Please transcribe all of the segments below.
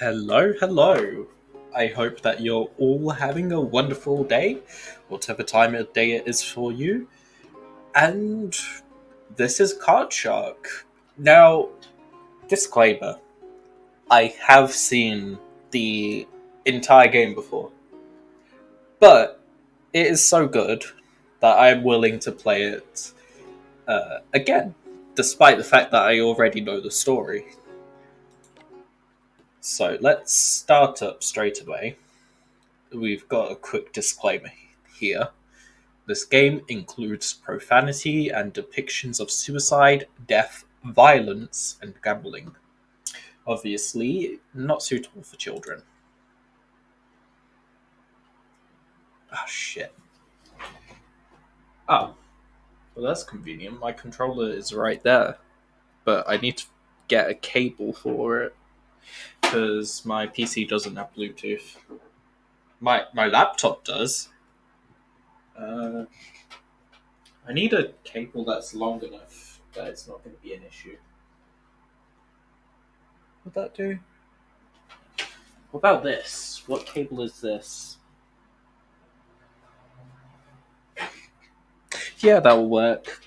Hello, hello. I hope that you're all having a wonderful day, whatever time of day it is for you. And this is Card Shark. Now, disclaimer I have seen the entire game before, but it is so good that I am willing to play it again, despite the fact that I already know the story. So let's start up straight away. We've got a quick disclaimer here. This game includes profanity and depictions of suicide, death, violence, and gambling. Obviously, not suitable for children. Ah, shit. Oh, well, that's convenient. My controller is right there. But I need to get a cable for it because my PC doesn't have Bluetooth. My laptop does. Uh, I need a cable that's long enough that it's not going to be an issue. Would that do? What about this? What cable is this? Yeah, that will work.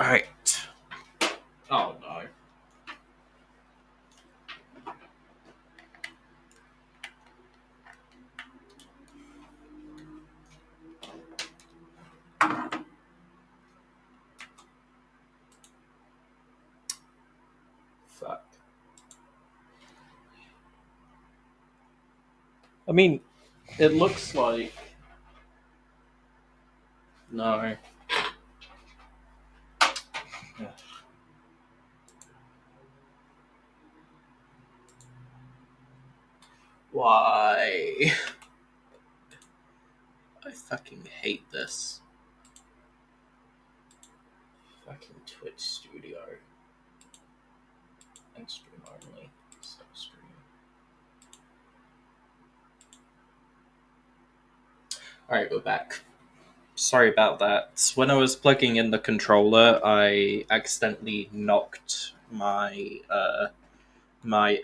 Alright. Oh no. Fuck. I mean, it looks like. No. Why? I fucking hate this. Fucking Twitch Studio. And stream only. Stop streaming. Alright, we're back. Sorry about that. When I was plugging in the controller, I accidentally knocked my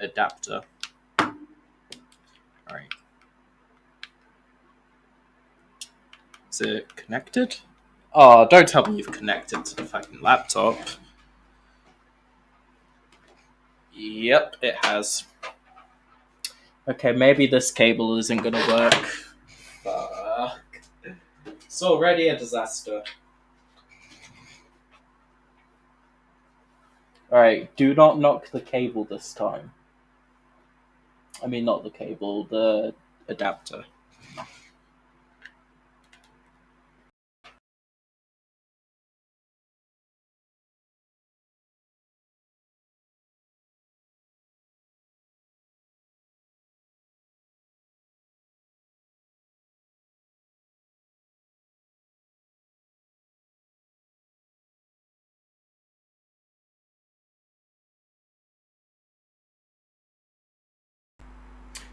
adapter. Alright. Is it connected? Oh, don't tell me you've connected to the fucking laptop. Yep, it has. Okay, maybe this cable isn't gonna work. Fuck. It's already a disaster. Alright, do not knock the cable this time. I mean, not the cable, the adapter.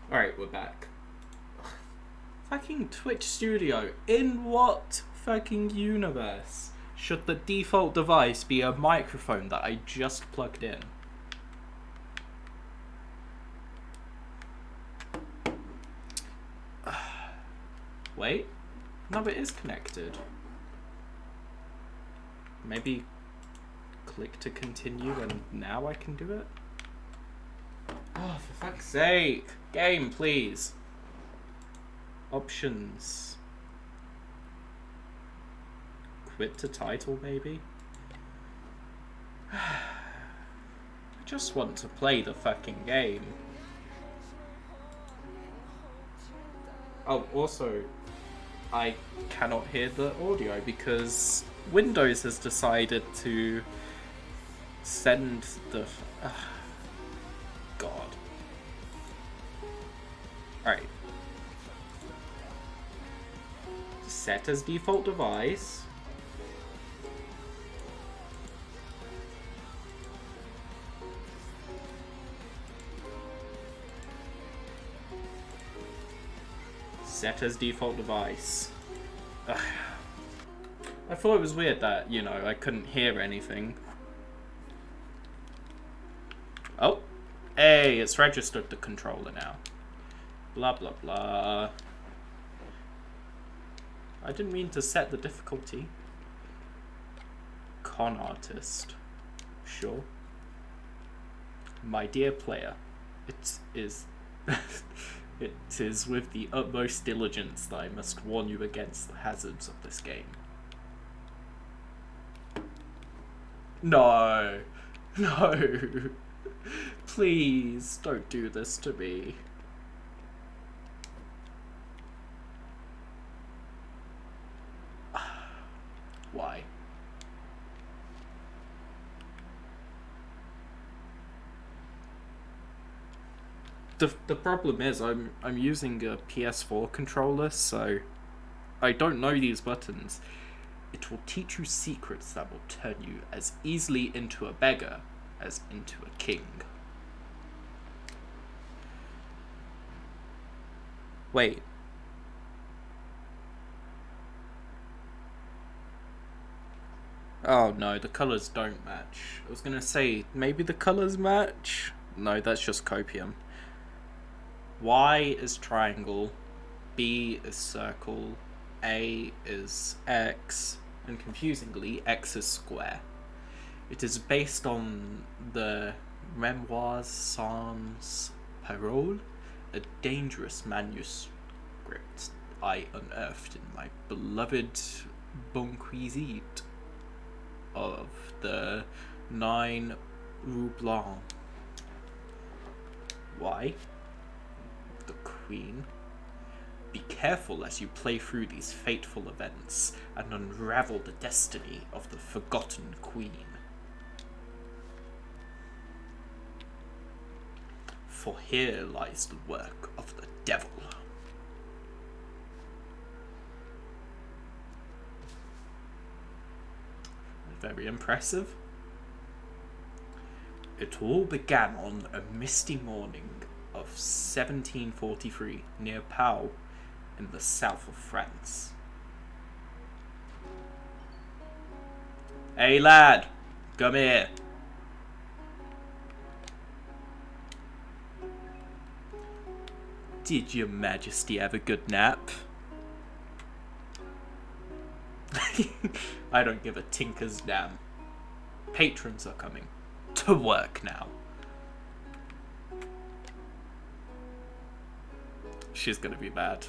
Alright, we're back. Fucking Twitch Studio. In what fucking universe should the default device be a microphone that I just plugged in? Wait. No, it is connected. Maybe click to continue and now I can do it? Oh, for fuck's sake. Game, please. Options. Quit to title, maybe? I just want to play the fucking game. Oh, also, I cannot hear the audio because Windows has decided to send the... God. Alright. Set as default device. Set as default device. Ugh. I thought it was weird that, you know, I couldn't hear anything. Oh. Hey, it's registered the controller now. Blah, blah, blah. I didn't mean to set the difficulty. Con artist. Sure. My dear player, it is... it is with the utmost diligence that I must warn you against the hazards of this game. No. No. Please, don't do this to me. Why? The problem is I'm using a PS4 controller, so I don't know these buttons. It will teach you secrets that will turn you as easily into a beggar as into a king. Wait. Oh no, the colours don't match. I was gonna say, maybe the colours match? No, that's just copium. Y is triangle, B is circle, A is X, and confusingly, X is square. It is based on the Memoires sans Parole, a dangerous manuscript I unearthed in my beloved Bonquisite of the 9 Rue Blanc. Why? The Queen. Be careful as you play through these fateful events and unravel the destiny of the forgotten Queen. For here lies the work of the devil. Very impressive. It all began on a misty morning of 1743 near Pau in the south of France. Hey lad, come here. Did your majesty have a good nap? I don't give a tinker's damn. Patrons are coming. To work now. She's gonna be bad.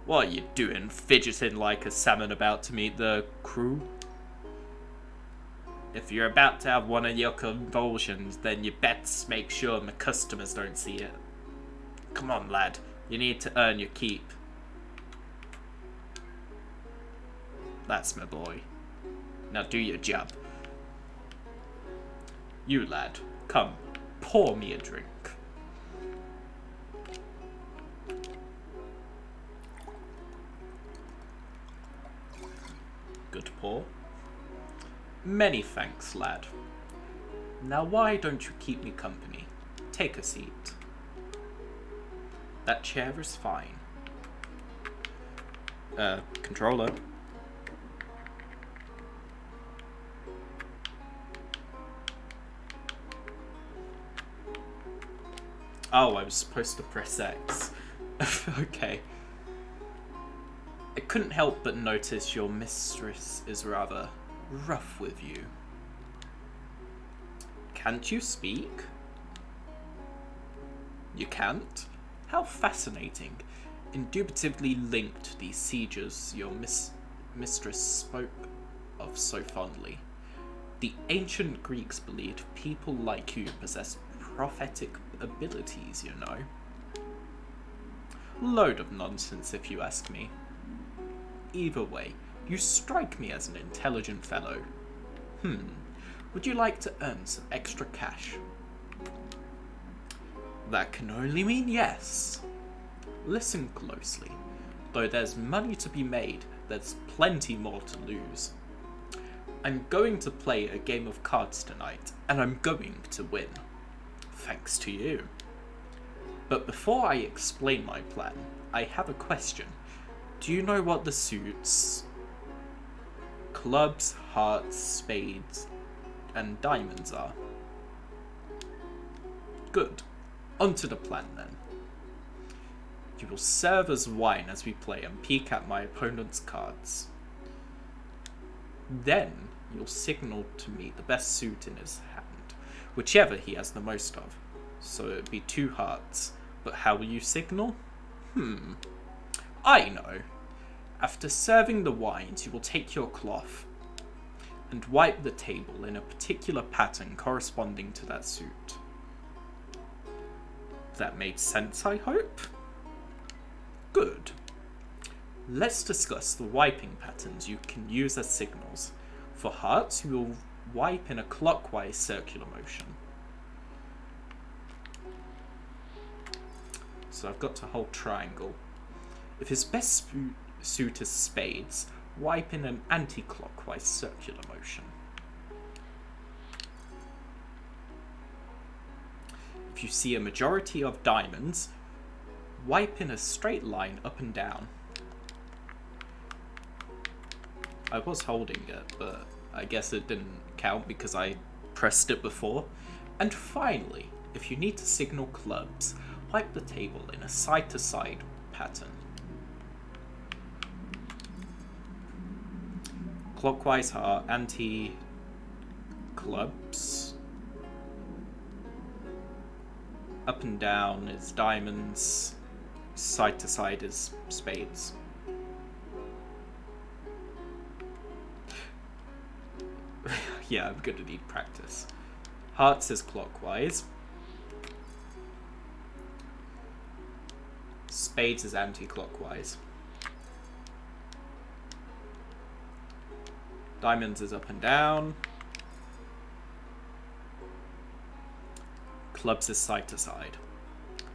What are you doing, fidgeting like a salmon about to meet the crew? If you're about to have one of your convulsions, then you best make sure my customers don't see it. Come on, lad. You need to earn your keep. That's my boy. Now do your job. You, lad, come, pour me a drink. Good pour. Many thanks, lad. Now why don't you keep me company? Take a seat. That chair is fine. Controller. Oh, I was supposed to press X. Okay. I couldn't help but notice your mistress is rather rough with you. Can't you speak? You can't? How fascinating. Indubitably linked to these sieges your mistress spoke of so fondly. The ancient Greeks believed people like you possessed prophetic abilities, you know. Load of nonsense, if you ask me. Either way, you strike me as an intelligent fellow. Would you like to earn some extra cash? That can only mean yes. Listen closely. Though there's money to be made, there's plenty more to lose. I'm going to play a game of cards tonight, and I'm going to win. Thanks to you. But before I explain my plan, I have a question. Do you know what the suits clubs, hearts, spades, and diamonds are? Good. Onto the plan then. You will serve as wine as we play and peek at my opponent's cards. Then you'll signal to me the best suit in his hand, whichever he has the most of. So it'd be 2 hearts. But how will you signal? I know. After serving the wines, you will take your cloth and wipe the table in a particular pattern corresponding to that suit. That made sense, I hope? Good. Let's discuss the wiping patterns you can use as signals. For hearts, you will wipe in a clockwise circular motion. So I've got to hold triangle. If his best suit is spades, wipe in an anti-clockwise circular motion. If you see a majority of diamonds, wipe in a straight line up and down. I was holding it, but I guess it didn't count because I pressed it before. And finally, if you need to signal clubs, wipe the table in a side-to-side pattern. Clockwise heart, anti-clubs. Up and down is diamonds. Side to side is spades. Yeah, I'm gonna need practice. Hearts is clockwise. Spades is anti-clockwise. Diamonds is up and down. Clubs is side to side.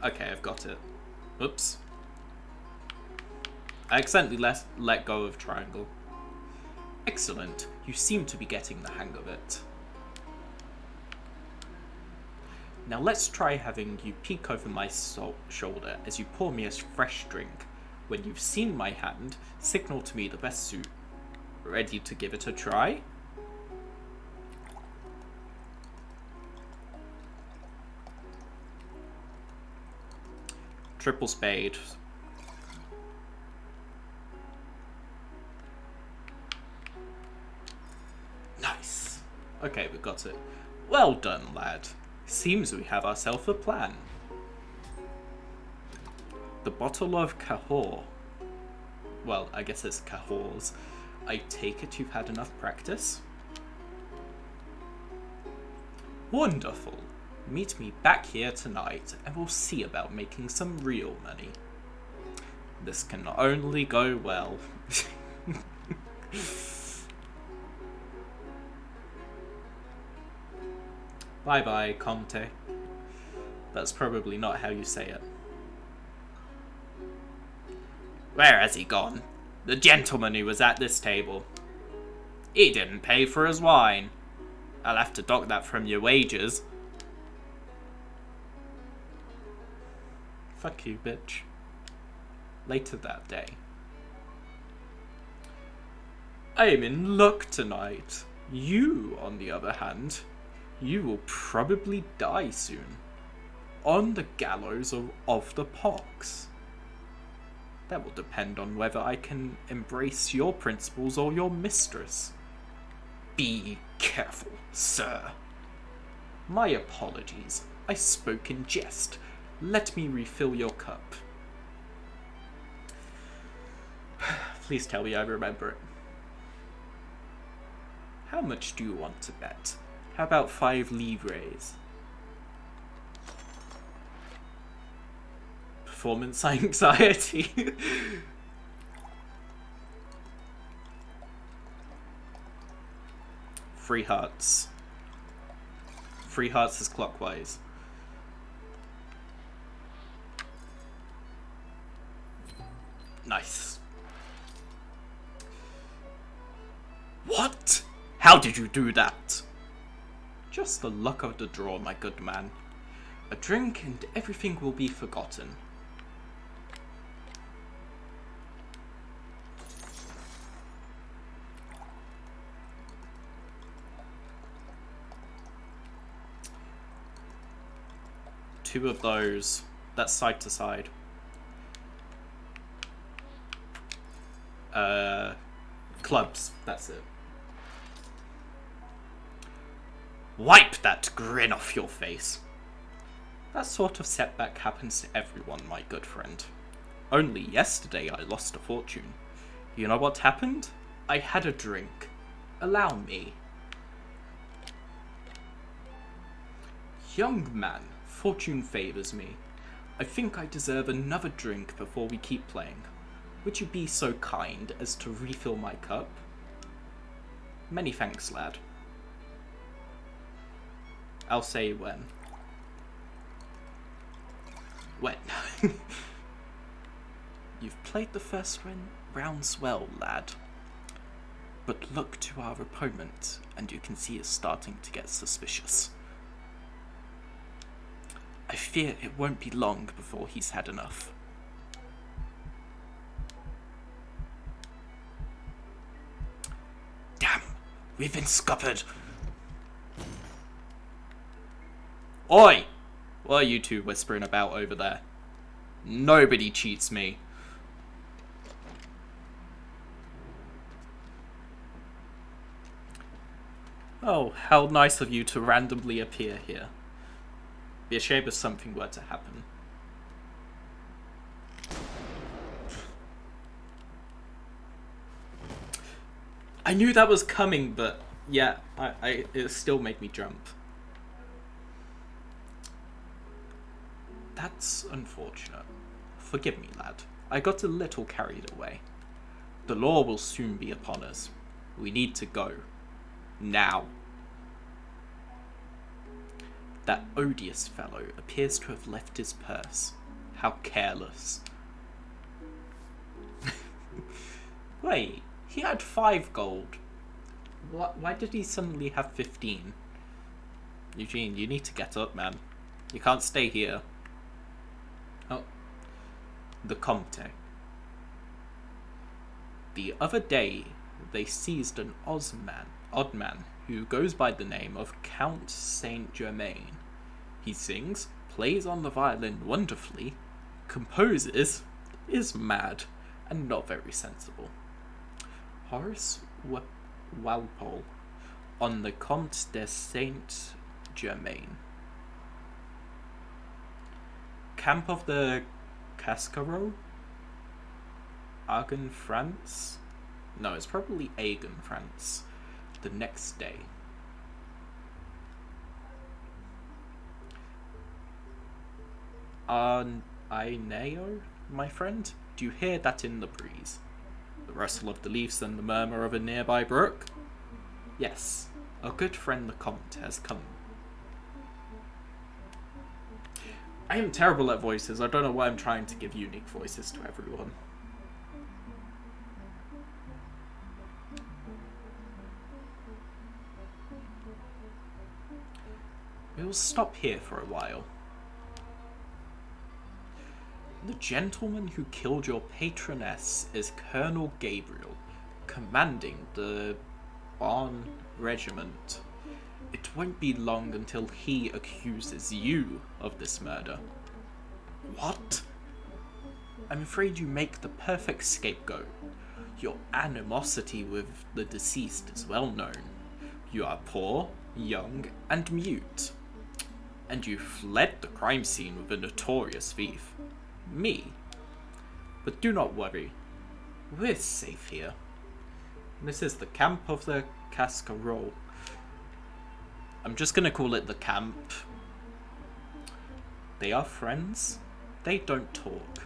Okay, I've got it. Oops. I accidentally let go of triangle. Excellent. You seem to be getting the hang of it. Now let's try having you peek over my shoulder as you pour me a fresh drink. When you've seen my hand, signal to me the best suit. Ready to give it a try? Triple spade. Nice. Okay, we got it. Well done, lad. Seems we have ourselves a plan. The bottle of Cahors. Well, I guess it's Cahors. I take it you've had enough practice? Wonderful. Meet me back here tonight and we'll see about making some real money. This can only go well. Bye-bye, Comte. That's probably not how you say it. Where has he gone? The gentleman who was at this table. He didn't pay for his wine. I'll have to dock that from your wages. Fuck you, bitch. Later that day. I am in luck tonight. You, on the other hand, you will probably die soon. On the gallows of the pox. That will depend on whether I can embrace your principles or your mistress. Be careful, sir. My apologies. I spoke in jest. Let me refill your cup. Please tell me I remember it. How much do you want to bet? How about 5 livres? Performance anxiety. 3 hearts. 3 hearts is clockwise. Nice. What? How did you do that? Just the luck of the draw, my good man. A drink and everything will be forgotten. 2 of those. That's side to side. Clubs. That's it. Wipe that grin off your face. That sort of setback happens to everyone, my good friend. Only yesterday I lost a fortune. You know what happened? I had a drink. Allow me. Young man, fortune favours me. I think I deserve another drink before we keep playing. Would you be so kind as to refill my cup? Many thanks, lad. I'll say when. When? You've played the first rounds well, lad. But look to our opponent, and you can see it's starting to get suspicious. I fear it won't be long before he's had enough. Damn, we've been scuppered. Oi! What are you two whispering about over there? Nobody cheats me. Oh, how nice of you to randomly appear here. Be a shame if something were to happen. I knew that was coming, but yeah, it still made me jump. That's unfortunate. Forgive me, lad. I got a little carried away. The law will soon be upon us. We need to go. Now. That odious fellow appears to have left his purse. How careless. Wait, he had 5 gold. Why did he suddenly have 15? Eugene, you need to get up, man. You can't stay here. Oh. The Comte. The other day, they seized an odd man who goes by the name of Count Saint Germain. He sings, plays on the violin wonderfully, composes, is mad, and not very sensible. Horace Walpole on the Comte de Saint Germain. Camp of the Cascareau? Agen, France? No, it's probably Agen, France. The next day. Aineo, my friend? Do you hear that in the breeze? The rustle of the leaves and the murmur of a nearby brook? Yes, our good friend the Comte has come. I am terrible at voices. I don't know why I'm trying to give unique voices to everyone. We'll stop here for a while. The gentleman who killed your patroness is Colonel Gabriel, commanding the Barn Regiment. It won't be long until he accuses you of this murder. What? I'm afraid you make the perfect scapegoat. Your animosity with the deceased is well known. You are poor, young, and mute. And you fled the crime scene with a notorious thief. Me. But do not worry. We're safe here. This is the camp of the Cascareau. I'm just gonna call it the camp. They are friends. They don't talk.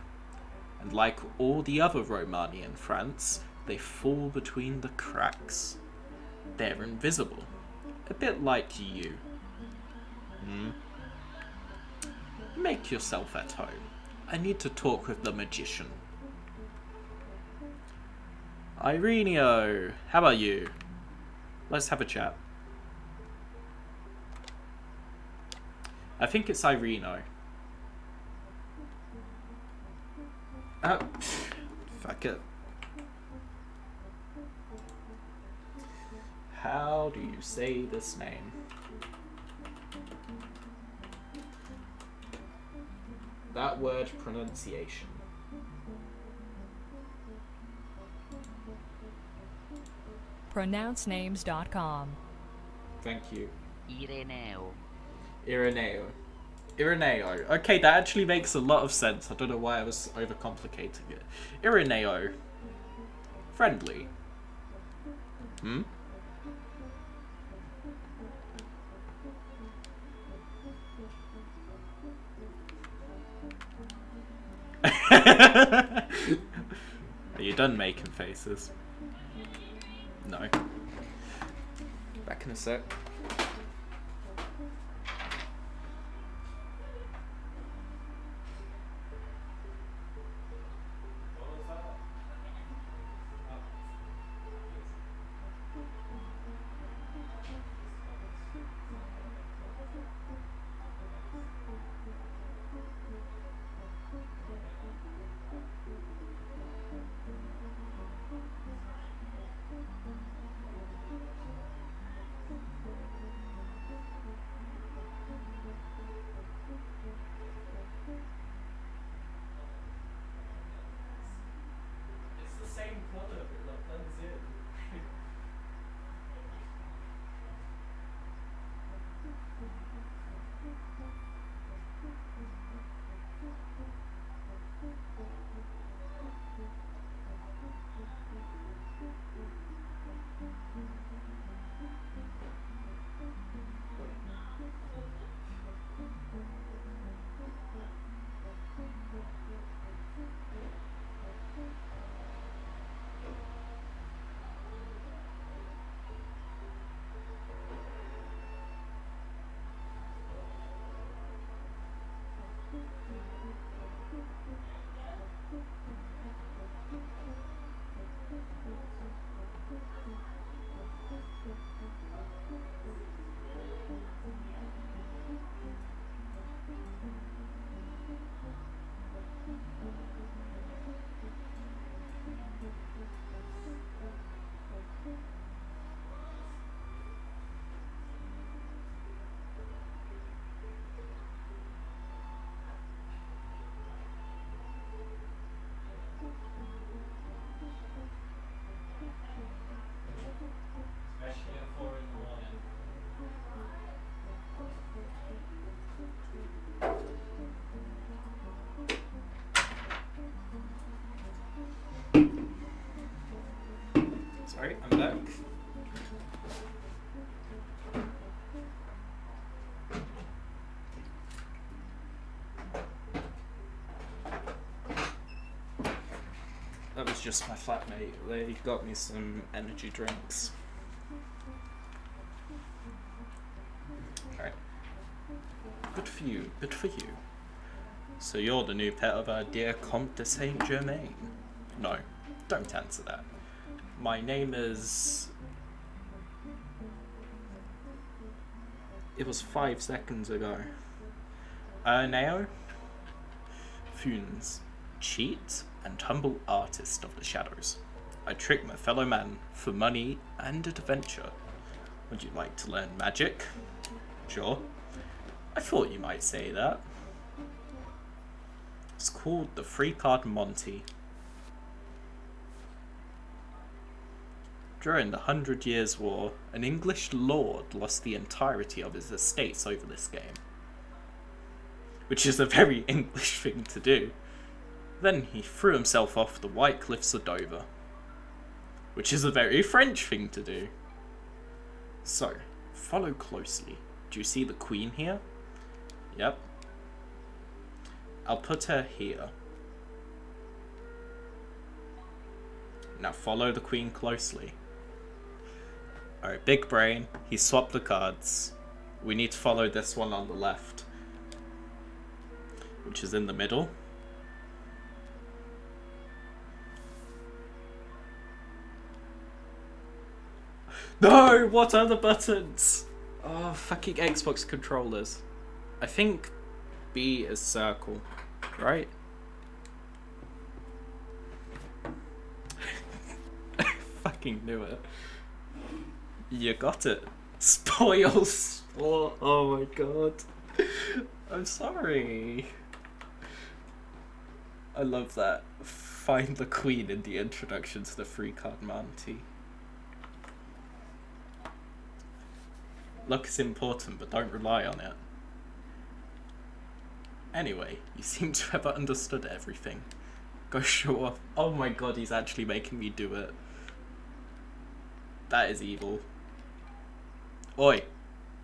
And like all the other Romani in France, they fall between the cracks. They're invisible. A bit like you. Make yourself at home. I need to talk with the magician. Ireneo, how are you? Let's have a chat. I think it's Ireno. Oh, fuck it. How do you say this name? that word pronunciation. PronounceNames.com. Thank you. Ireneo. Ireneo. Ireneo. Okay, that actually makes a lot of sense. I don't know why I was overcomplicating it. Ireneo. Friendly. Hmm? Are you done making faces? No. Back in a sec. Same colour, but that blends in. Especially at 4 in the morning. Sorry, I'm back. That was just my flatmate. They got me some energy drinks. Alright. Good for you, good for you. So you're the new pet of our dear Comte de Saint Germain? No, don't answer that. My name is... It was 5 seconds ago. Nao? Funes. Cheat and humble artist of the shadows. I trick my fellow man for money and adventure. Would you like to learn magic? Sure. I thought you might say that. It's called the Free Card Monty. During the 100 Years' War, an English lord lost the entirety of his estates over this game. Which is a very English thing to do. Then he threw himself off the White Cliffs of Dover. Which is a very French thing to do. So, follow closely. Do you see the Queen here? Yep. I'll put her here. Now follow the Queen closely. Alright, big brain. He swapped the cards. We need to follow this one on the left. Which is in the middle. No! What are the buttons? Oh, fucking Xbox controllers. I think B is circle, right? I fucking knew it. You got it. Spoils. Oh my god. I'm sorry. I love that. Find the queen in the introduction to the free card Monty. Luck is important, but don't rely on it. Anyway, you seem to have understood everything. Go show off. Oh my god, he's actually making me do it. That is evil. Oi.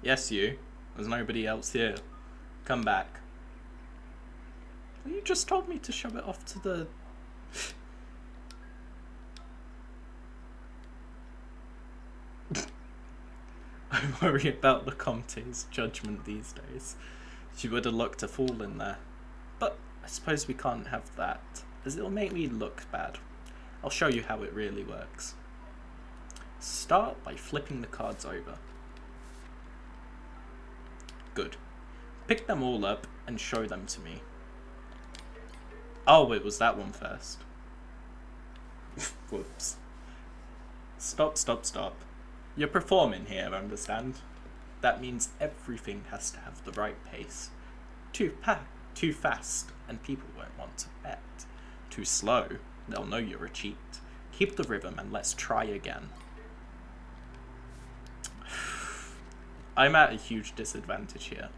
Yes, you. There's nobody else here. Come back. Well, you just told me to shove it off to the... I worry about the Comte's judgment these days. She would have looked a fool in there. But I suppose we can't have that, as it'll make me look bad. I'll show you how it really works. Start by flipping the cards over. Good. Pick them all up and show them to me. Oh, it was that one first. Whoops. Stop. You're performing here, understand? That means everything has to have the right pace. Too fast, and people won't want to bet. Too slow, they'll know you're a cheat. Keep the rhythm and let's try again. I'm at a huge disadvantage here.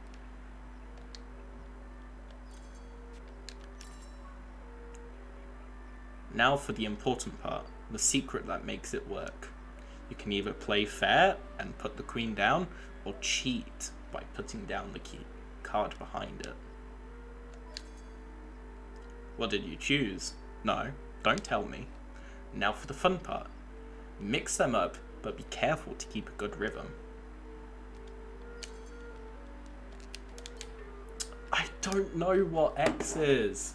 Now for the important part, the secret that makes it work. You can either play fair and put the queen down, or cheat by putting down the card behind it. What did you choose? No, don't tell me. Now for the fun part. Mix them up, but be careful to keep a good rhythm. I don't know what X is.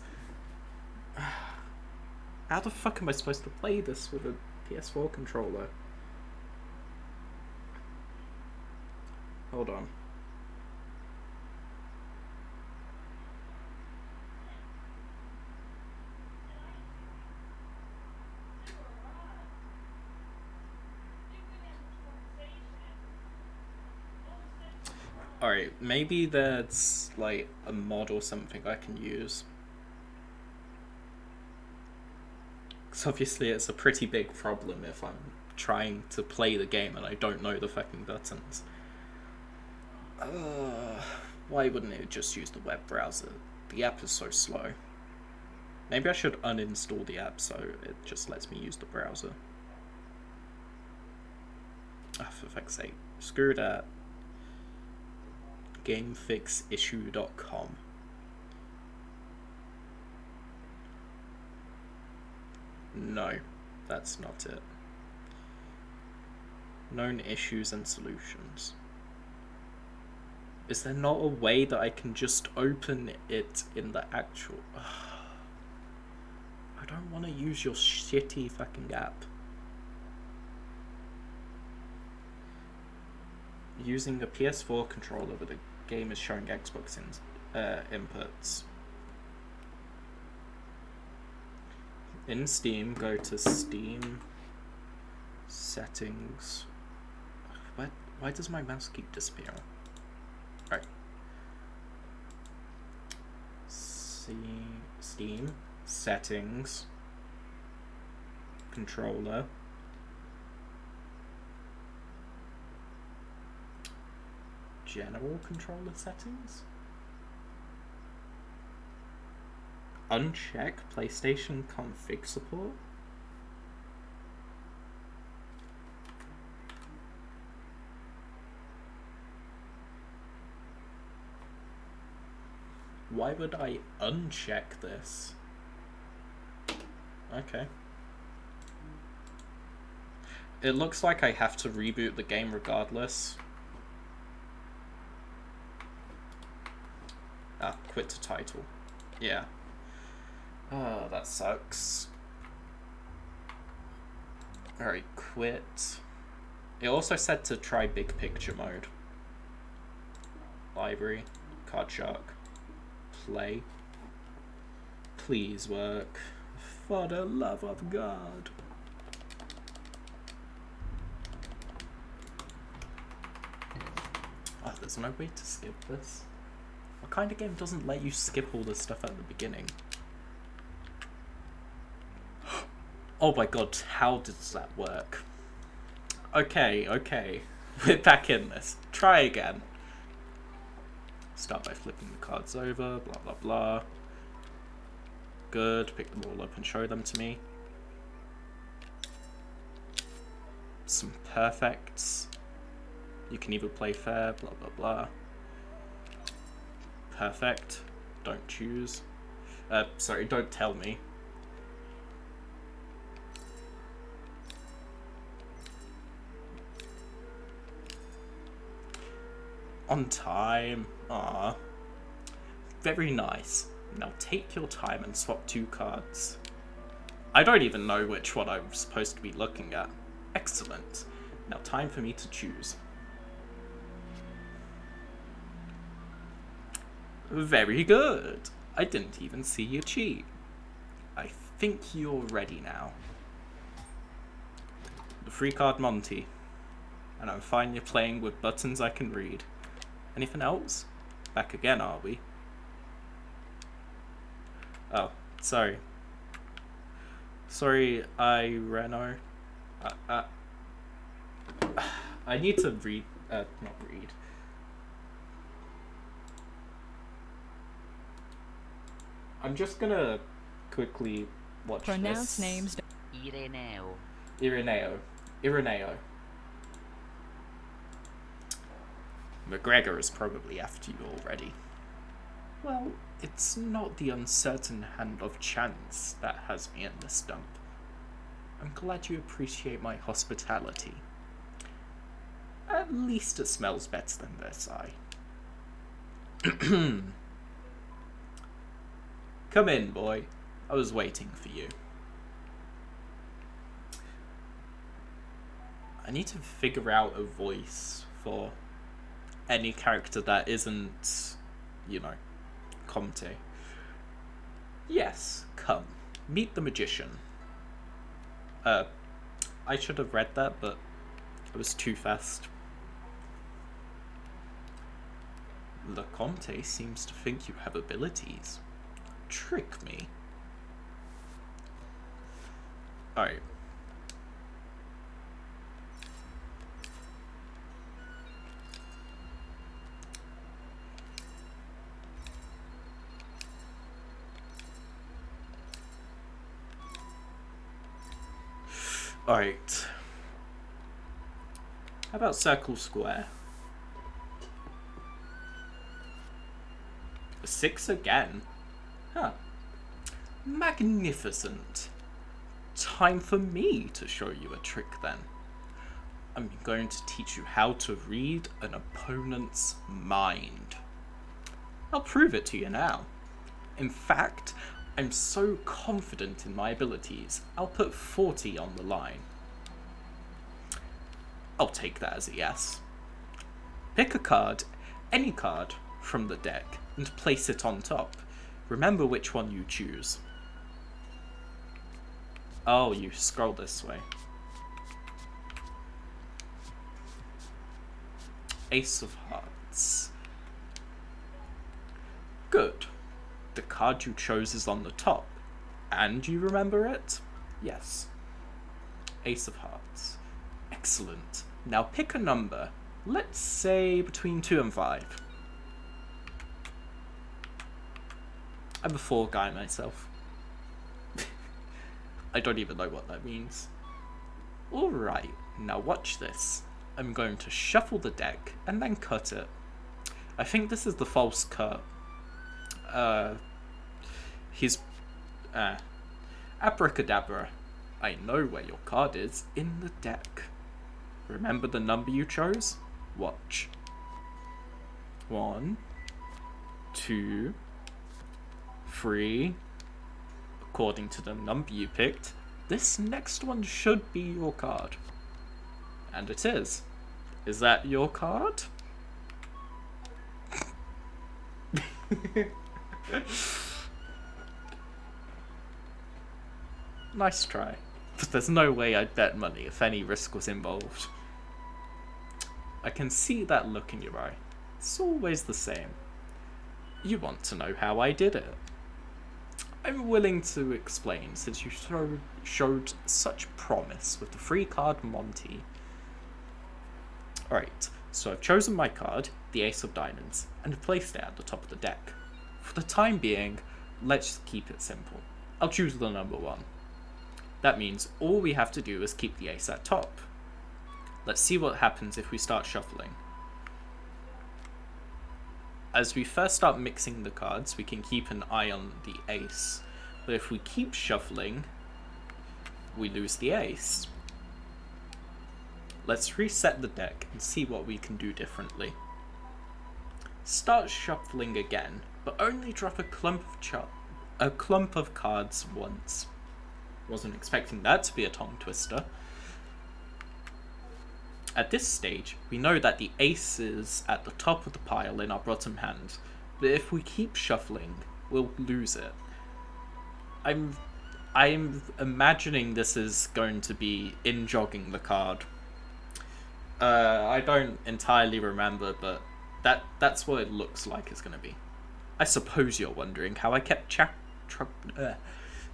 How the fuck am I supposed to play this with a PS4 controller? Hold on. Alright, maybe there's like a mod or something I can use. Because obviously it's a pretty big problem if I'm trying to play the game and I don't know the fucking buttons. Why wouldn't it just use the web browser? The app is so slow. Maybe I should uninstall the app so it just lets me use the browser. Ah, for fuck's sake. Screw that. Gamefixissue.com. No, that's not it. Known issues and solutions. Is there not a way that I can just open it in the actual... I don't want to use your shitty fucking app. Using a PS4 controller but the game is showing Xbox inputs. In Steam, go to Steam settings. Why does my mouse keep disappearing? Alright. Steam settings, controller, general controller settings, uncheck PlayStation config support. Why would I uncheck this? Okay. It looks like I have to reboot the game regardless. Ah, quit to title. Yeah. Oh, that sucks. Alright, quit. It also said to try big picture mode. Library, Card Shark. Play. Please work. For the love of God. Oh, there's no way to skip this. What kind of game doesn't let you skip all this stuff at the beginning? Oh my god, how does that work? Okay. We're back in this. Try again. Start by flipping the cards over, blah blah blah. Good, pick them all up and show them to me. Some perfects. You can either play fair, blah blah blah. Perfect. Don't choose. Sorry, don't tell me. On time. Ah. Very nice. Now take your time and swap 2 cards. I don't even know which one I'm supposed to be looking at. Excellent. Now time for me to choose. Very good. I didn't even see you cheat. I think you're ready now. The 3 card Monty. And I'm fine you're playing with buttons I can read. Anything else? Back again, are we? Oh, sorry. Sorry, Reno. I need to read, not read. I'm just gonna quickly watch Pronounce this. names. Ireneo. McGregor is probably after you already. Well, it's not the uncertain hand of chance that has me in this dump. I'm glad you appreciate my hospitality. At least it smells better than Versailles. Come in, boy. I was waiting for you. I need to figure out a voice for any character that isn't, you know, Comte. Yes, come. Meet the magician. I should have read that, but it was too fast. Le Comte seems to think you have abilities. Trick me. Alright. Alright. How about circle square? A 6 again? Huh. Magnificent. Time for me to show you a trick then. I'm going to teach you how to read an opponent's mind. I'll prove it to you now. In fact, I'm so confident in my abilities, I'll put 40 on the line. I'll take that as a yes. Pick a card, any card, from the deck, and place it on top. Remember which one you choose. Oh, you scroll this way. Ace of Hearts. Good. The card you chose is on the top. And you remember it? Yes. Ace of Hearts. Excellent. Now pick a number. Let's say between 2 and 5. I'm a 4 guy myself. I don't even know what that means. Alright, now watch this. I'm going to shuffle the deck and then cut it. I think this is the false cut. Abracadabra. I know where your card is in the deck. Remember the number you chose? Watch. 1, 2, 3. According to the number you picked, this next one should be your card. And it is. Is that your card? Nice try. But there's no way I'd bet money if any risk was involved. I can see that look in your eye. It's always the same. You want to know how I did it. I'm willing to explain, since you showed such promise with the free card Monty. Alright, so I've chosen my card, the Ace of Diamonds, and placed it at the top of the deck. For the time being, let's keep it simple. I'll choose the number 1. That means all we have to do is keep the ace at top. Let's see what happens if we start shuffling. As we first start mixing the cards, we can keep an eye on the ace. But if we keep shuffling, we lose the ace. Let's reset the deck and see what we can do differently. Start shuffling again, but only drop a clump of cards once. Wasn't expecting that to be a tongue twister. At this stage, we know that the ace is at the top of the pile in our bottom hand, but if we keep shuffling, we'll lose it. I'm imagining this is going to be in jogging the card. I don't entirely remember, but that's what it looks like it's going to be. I suppose you're wondering how I kept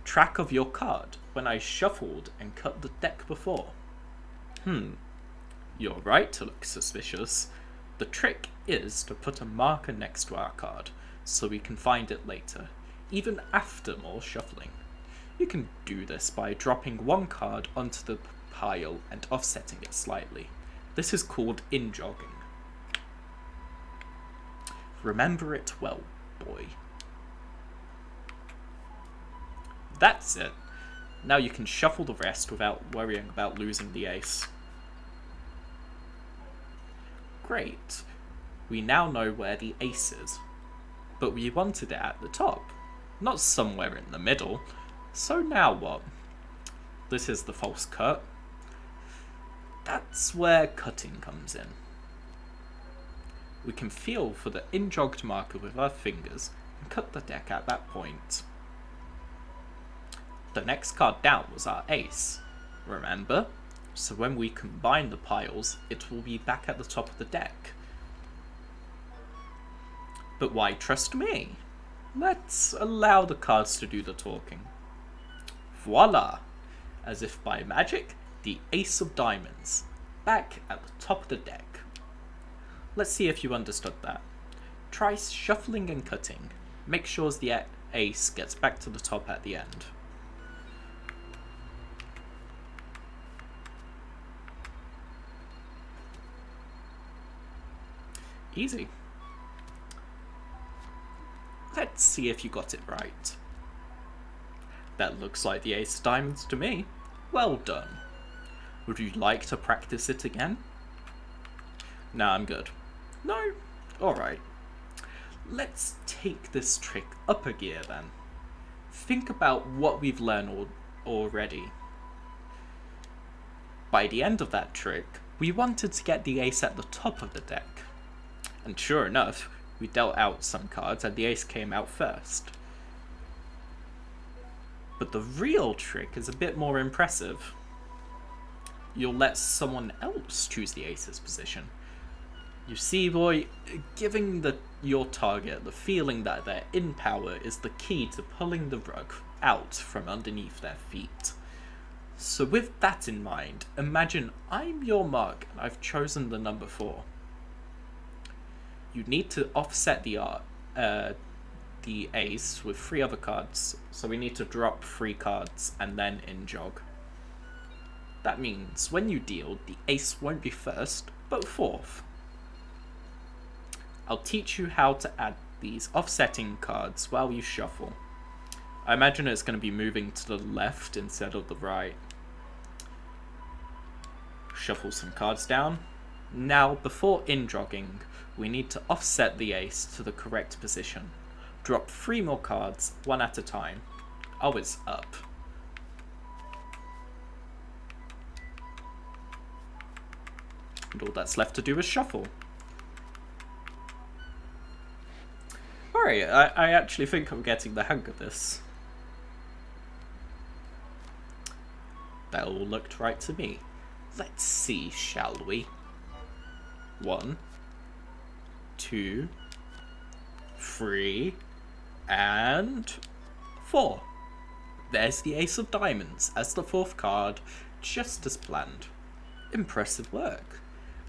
track of your card when I shuffled and cut the deck before. You're right to look suspicious. The trick is to put a marker next to our card, so we can find it later, even after more shuffling. You can do this by dropping one card onto the pile and offsetting it slightly. This is called in-jogging. Remember it well, boy. That's it. Now you can shuffle the rest without worrying about losing the ace. Great. We now know where the ace is. But we wanted it at the top, not somewhere in the middle. So now what? This is the false cut. That's where cutting comes in. We can feel for the in-jogged marker with our fingers and cut the deck at that point. The next card down was our ace, remember? So when we combine the piles, it will be back at the top of the deck. But why trust me? Let's allow the cards to do the talking. Voila! As if by magic, the Ace of Diamonds, back at the top of the deck. Let's see if you understood that. Try shuffling and cutting. Make sure the ace gets back to the top at the end. Easy. Let's see if you got it right. That looks like the Ace of Diamonds to me. Well done. Would you like to practice it again? Nah, I'm good. No? Alright. Let's take this trick up a gear then. Think about what we've learned already. By the end of that trick, we wanted to get the ace at the top of the deck. And sure enough, we dealt out some cards and the ace came out first. But the real trick is a bit more impressive. You'll let someone else choose the ace's position. You see, boy, giving your target the feeling that they're in power is the key to pulling the rug out from underneath their feet. So with that in mind, imagine I'm your mark and I've chosen the number 4. You need to offset the ace with 3 other cards, so we need to drop 3 cards and then in-jog. That means when you deal, the ace won't be first, but 4th. I'll teach you how to add these offsetting cards while you shuffle. I imagine it's going to be moving to the left instead of the right. Shuffle some cards down. Now, before in-jogging, we need to offset the ace to the correct position. Drop 3 more cards, one at a time. Oh, it's up. And all that's left to do is shuffle. Alright, I actually think I'm getting the hang of this. That all looked right to me. Let's see, shall we? 1, 2, 3, and 4. There's the Ace of Diamonds as the 4th card, just as planned. Impressive work.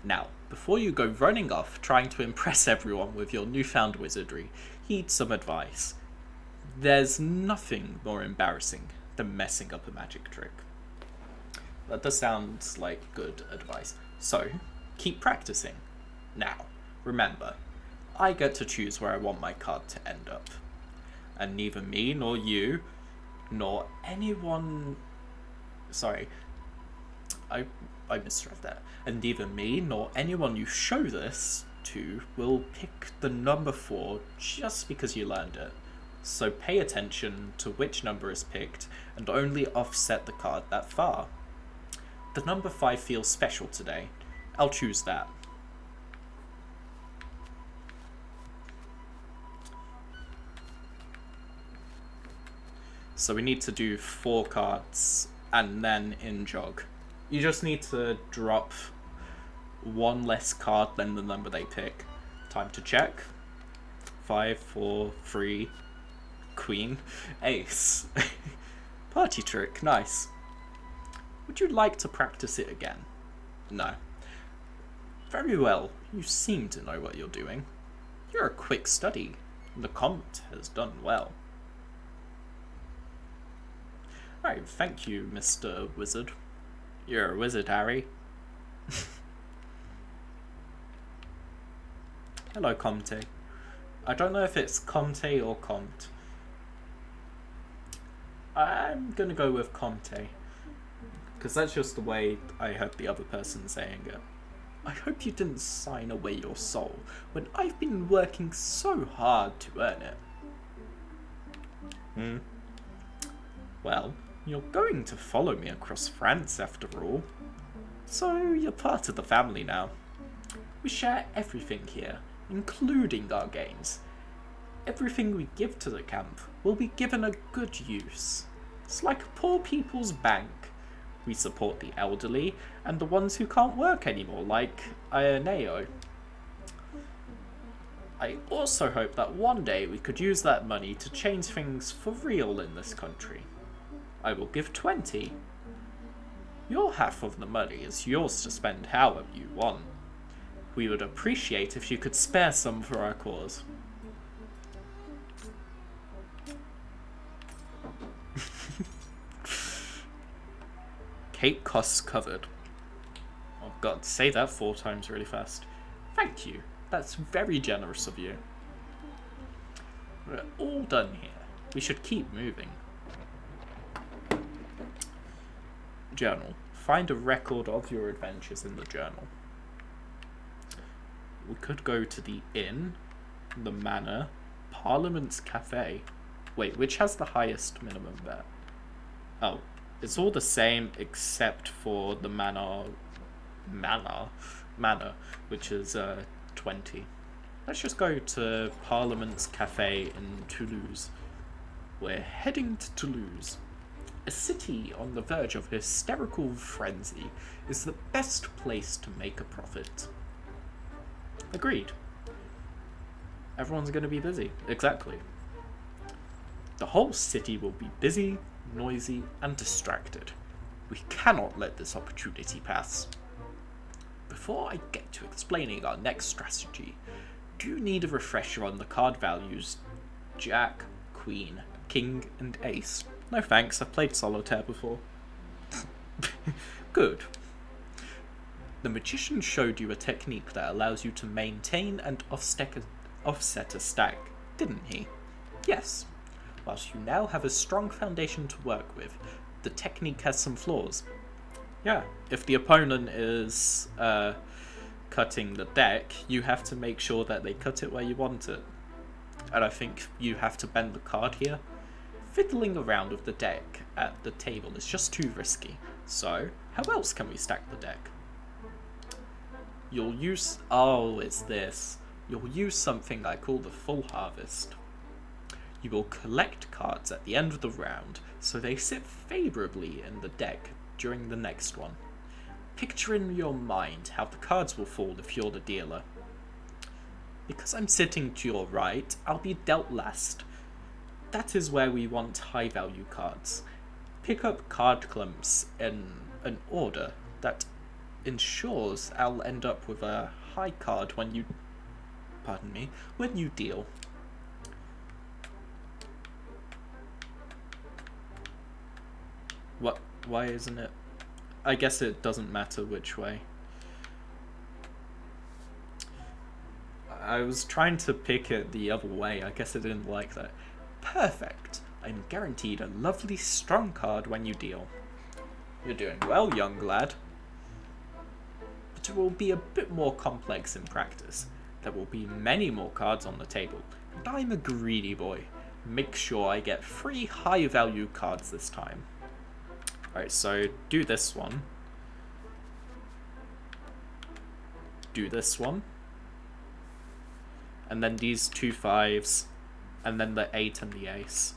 Now, before you go running off trying to impress everyone with your newfound wizardry, heed some advice. There's nothing more embarrassing than messing up a magic trick. That does sound like good advice. So, keep practicing. Now, remember, I get to choose where I want my card to end up. And neither me nor you, nor anyone... Sorry, I misread that. And neither me nor anyone you show this to will pick the number 4 just because you learned it. So pay attention to which number is picked and only offset the card that far. The number 5 feels special today. I'll choose that. So we need to do 4 cards and then in jog. You just need to drop 1 less card than the number they pick. Time to check. 5, 4, 3, Queen, Ace. Party trick, nice. Would you like to practice it again? No. Very well, you seem to know what you're doing. You're a quick study. The Comet has done well. Right, thank you, Mr. Wizard. You're a wizard, Harry. Hello, Comte. I don't know if it's Comte or Comte. I'm gonna go with Comte, because that's just the way I heard the other person saying it. I hope you didn't sign away your soul when I've been working so hard to earn it. Well, you're going to follow me across France after all. So you're part of the family now. We share everything here, including our games. Everything we give to the camp will be given a good use. It's like a poor people's bank. We support the elderly and the ones who can't work anymore, like Ioneo. I also hope that one day we could use that money to change things for real in this country. I will give 20. Your half of the money is yours to spend however you want. We would appreciate if you could spare some for our cause. Cake costs covered. Oh god, say that 4 times really fast. Thank you. That's very generous of you. We're all done here. We should keep moving. Journal. Find a record of your adventures in the journal. We could go to the inn, the manor, Parliament's cafe. Wait, which has the highest minimum bet? Oh, it's all the same except for the manor, which is 20. Let's just go to Parliament's cafe in Toulouse. We're heading to Toulouse. A city on the verge of hysterical frenzy is the best place to make a profit. Agreed. Everyone's going to be busy. Exactly. The whole city will be busy, noisy, and distracted. We cannot let this opportunity pass. Before I get to explaining our next strategy, do you need a refresher on the card values Jack, Queen, King, and Ace? No thanks, I've played Solitaire before. Good. The magician showed you a technique that allows you to maintain and offset a stack, didn't he? Yes. Whilst you now have a strong foundation to work with, the technique has some flaws. Yeah, if the opponent is cutting the deck, you have to make sure that they cut it where you want it. And I think you have to bend the card here. Fiddling around with the deck at the table is just too risky. So, how else can we stack the deck? You'll use... oh, it's this. You'll use something I call the full harvest. You will collect cards at the end of the round, so they sit favourably in the deck during the next one. Picture in your mind how the cards will fall if you're the dealer. Because I'm sitting to your right, I'll be dealt last. that is where we want high value cards. Pick up card clumps in an order that ensures I'll end up with a high card when you deal. What? Why isn't it? I guess it doesn't matter which way. I was trying to pick it the other way. I guess I didn't like that. Perfect. I'm guaranteed a lovely strong card when you deal. You're doing well, young lad. But it will be a bit more complex in practice. There will be many more cards on the table, and I'm a greedy boy. Make sure I get 3 high value cards this time. Alright, so do this one. Do this one. And then these 2 5s. And then the 8 and the ace.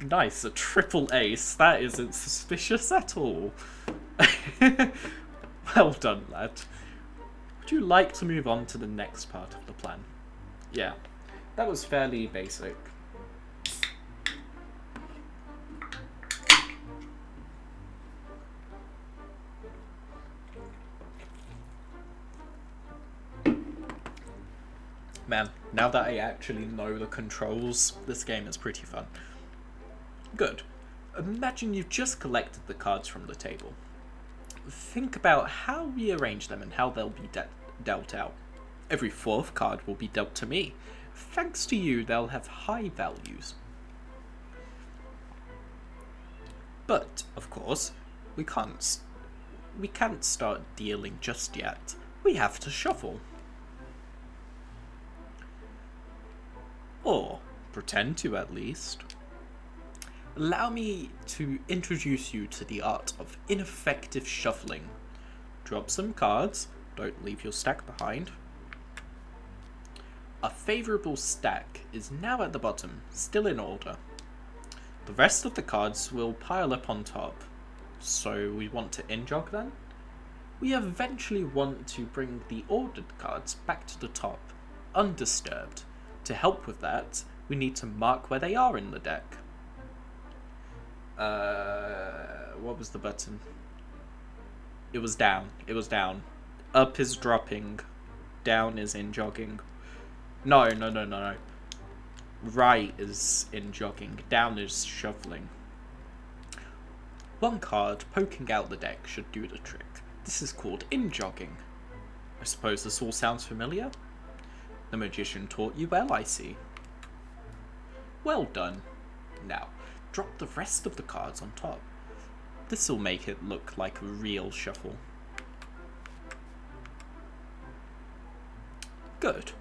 Nice, a triple ace. That isn't suspicious at all. Well done, lad. Would you like to move on to the next part of the plan? Yeah, that was fairly basic. Man, now that I actually know the controls, this game is pretty fun. Good. Imagine you've just collected the cards from the table. Think about how we arrange them and how they'll be dealt out. Every 4th card will be dealt to me. Thanks to you, they'll have high values. But, of course, we can't start dealing just yet. We have to shuffle. Or pretend to, at least. Allow me to introduce you to the art of ineffective shuffling. Drop some cards, don't leave your stack behind. A favourable stack is now at the bottom, still in order. The rest of the cards will pile up on top. So we want to in-jog them? We eventually want to bring the ordered cards back to the top, undisturbed. To help with that, we need to mark where they are in the deck. What was the button? It was down. It was down. Up is dropping. Down is in jogging. No. Right is in jogging. Down is shuffling. One card poking out the deck should do the trick. This is called in jogging. I suppose this all sounds familiar? The magician taught you well, I see. Well done. Now, drop the rest of the cards on top. This'll make it look like a real shuffle. Good.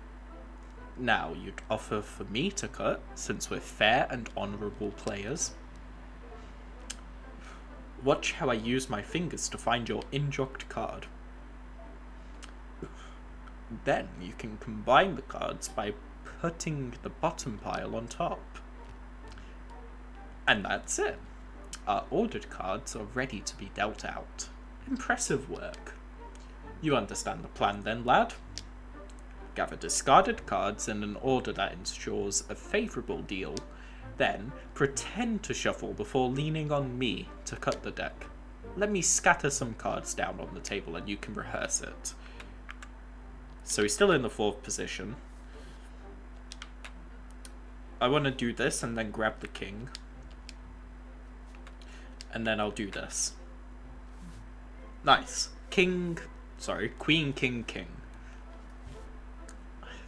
Now, you'd offer for me to cut, since we're fair and honourable players. Watch how I use my fingers to find your in-jogged card. Then you can combine the cards by putting the bottom pile on top. And that's it. Our ordered cards are ready to be dealt out. Impressive work. You understand the plan then, lad? Gather discarded cards in an order that ensures a favourable deal, then pretend to shuffle before leaning on me to cut the deck. Let me scatter some cards down on the table and you can rehearse it. So he's still in the 4th position. I want to do this and then grab the king. And then I'll do this. Nice. Queen, king, king.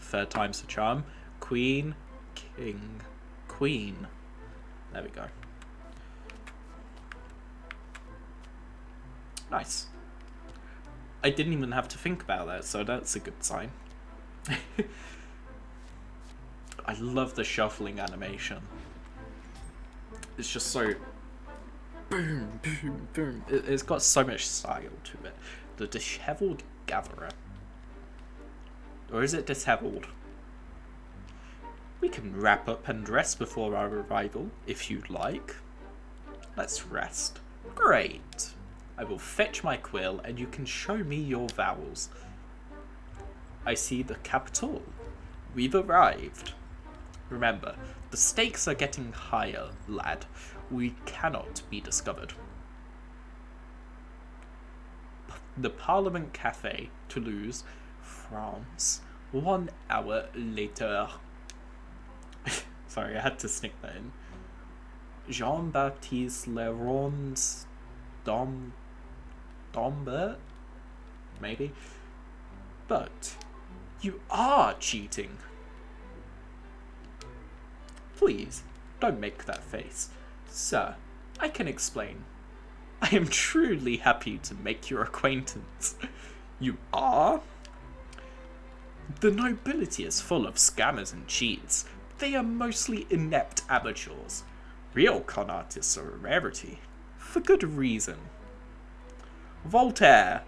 3rd time's the charm. Queen, king, queen. There we go. Nice. I didn't even have to think about that, so that's a good sign. I love the shuffling animation. It's just so... boom, boom, boom. It's got so much style to it. The Dishevelled Gatherer. Or is it Dishevelled? We can wrap up and rest before our arrival, if you'd like. Let's rest. Great. I will fetch my quill and you can show me your vowels. I see the capital. We've arrived. Remember, the stakes are getting higher, lad. We cannot be discovered. The Parliament Cafe, Toulouse, France. 1 hour later. Sorry, I had to sneak that in. Jean-Baptiste Leron's Dombert? Maybe? But you are cheating. Please, don't make that face. Sir, I can explain. I am truly happy to make your acquaintance. You are? The nobility is full of scammers and cheats. They are mostly inept amateurs. Real con artists are a rarity. For good reason. Voltaire,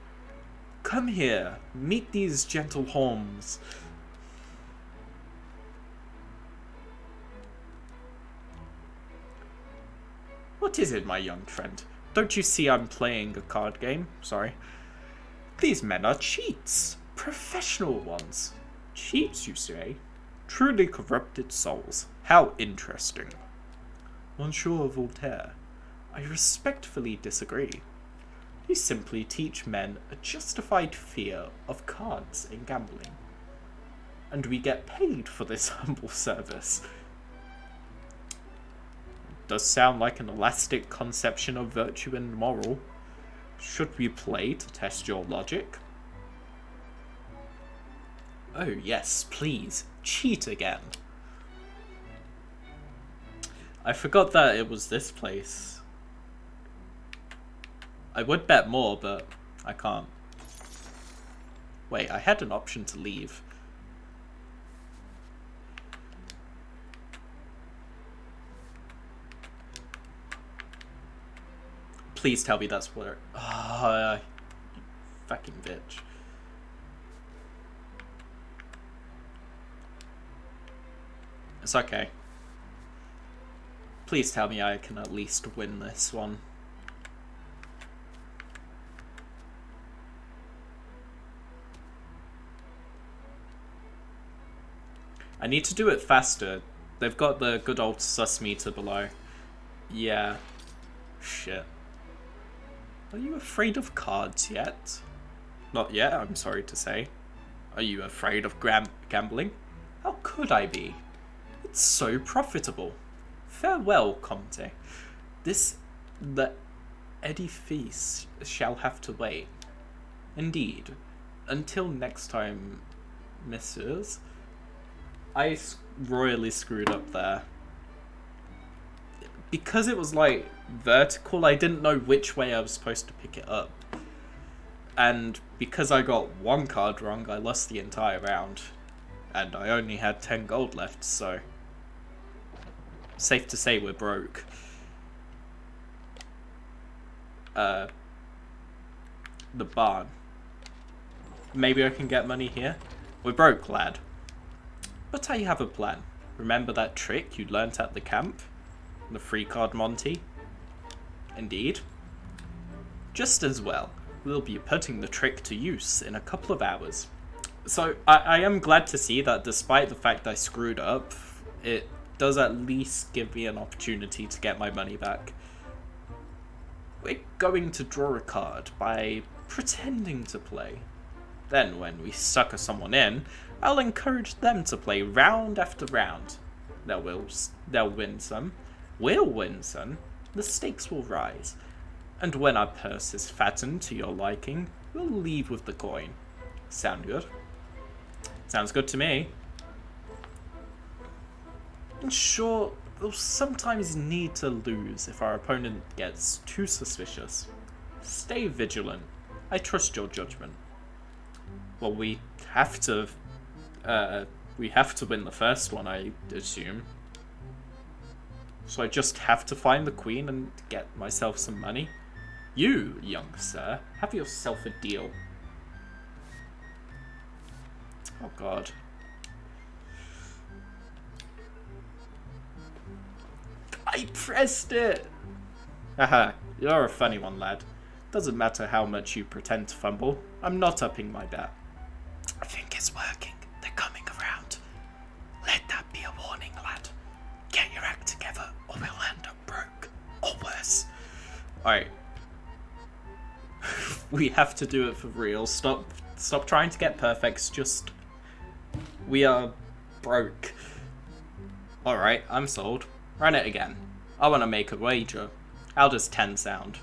come here. Meet these gentle homes. What is it, my young friend? Don't you see I'm playing a card game? Sorry. These men are cheats. Professional ones. Cheats, you say? Truly corrupted souls. How interesting. Monsieur Voltaire, I respectfully disagree. You simply teach men a justified fear of cards and gambling. And we get paid for this humble service. Does sound like an elastic conception of virtue and moral. Should we play to test your logic? Oh yes, please, cheat again. I forgot that it was this place. I would bet more, but I can't. Wait, I had an option to leave. Please tell me that's where... you fucking bitch. It's okay. Please tell me I can at least win this one. I need to do it faster. They've got the good old sus meter below. Yeah. Shit. Are you afraid of cards yet? Not yet, I'm sorry to say. Are you afraid of gambling? How could I be? It's so profitable. Farewell, Comte. The edifice shall have to wait. Indeed. Until next time, messieurs. I royally screwed up there. Because it was like vertical, I didn't know which way I was supposed to pick it up. And because I got one card wrong, I lost the entire round. And I only had 10 gold left, so... safe to say we're broke. The barn. Maybe I can get money here? We're broke, lad. But I have a plan. Remember that trick you learnt at the camp? The free card Monty? Indeed. Just as well. We'll be putting the trick to use in a couple of hours. So, I am glad to see that despite the fact I screwed up, it does at least give me an opportunity to get my money back. We're going to draw a card by pretending to play. Then when we sucker someone in, I'll encourage them to play round after round. They'll win some. We'll win some. The stakes will rise. And when our purse is fattened to your liking, we'll leave with the coin. Sound good? Sounds good to me. In short, we'll sometimes need to lose if our opponent gets too suspicious. Stay vigilant. I trust your judgment. Well, we have to win the first one, I assume. So I just have to find the queen and get myself some money. You, young sir, have yourself a deal. Oh god. I pressed it! Haha, you're a funny one, lad. Doesn't matter how much you pretend to fumble. I'm not upping my bet. I think it's working. They're coming around. Let that be a warning, lad. together or we'll end up broke. Or worse. Alright. We have to do it for real. Stop trying to get perfects. Just... We are broke. Alright, I'm sold. Run it again. I want to make a wager. How does 10 sound?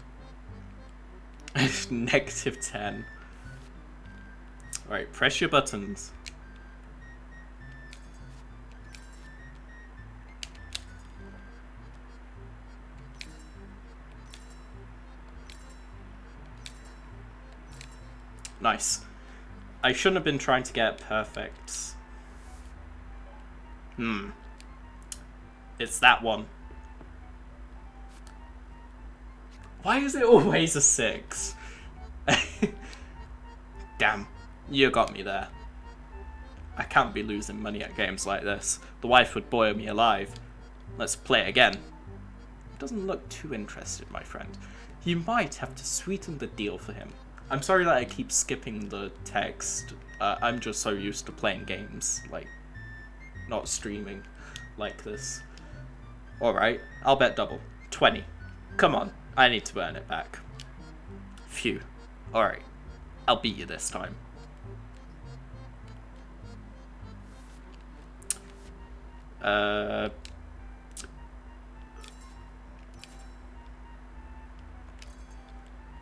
Negative 10. Alright, press your buttons. Nice. I shouldn't have been trying to get perfects. It's that one. Why is it always a 6? Damn, you got me there. I can't be losing money at games like this. The wife would boil me alive. Let's play it again. Doesn't look too interested, my friend. You might have to sweeten the deal for him. I'm sorry that I keep skipping the text. I'm just so used to playing games, like, not streaming like this. Alright, I'll bet double. 20. Come on, I need to earn it back. Phew. Alright, I'll beat you this time.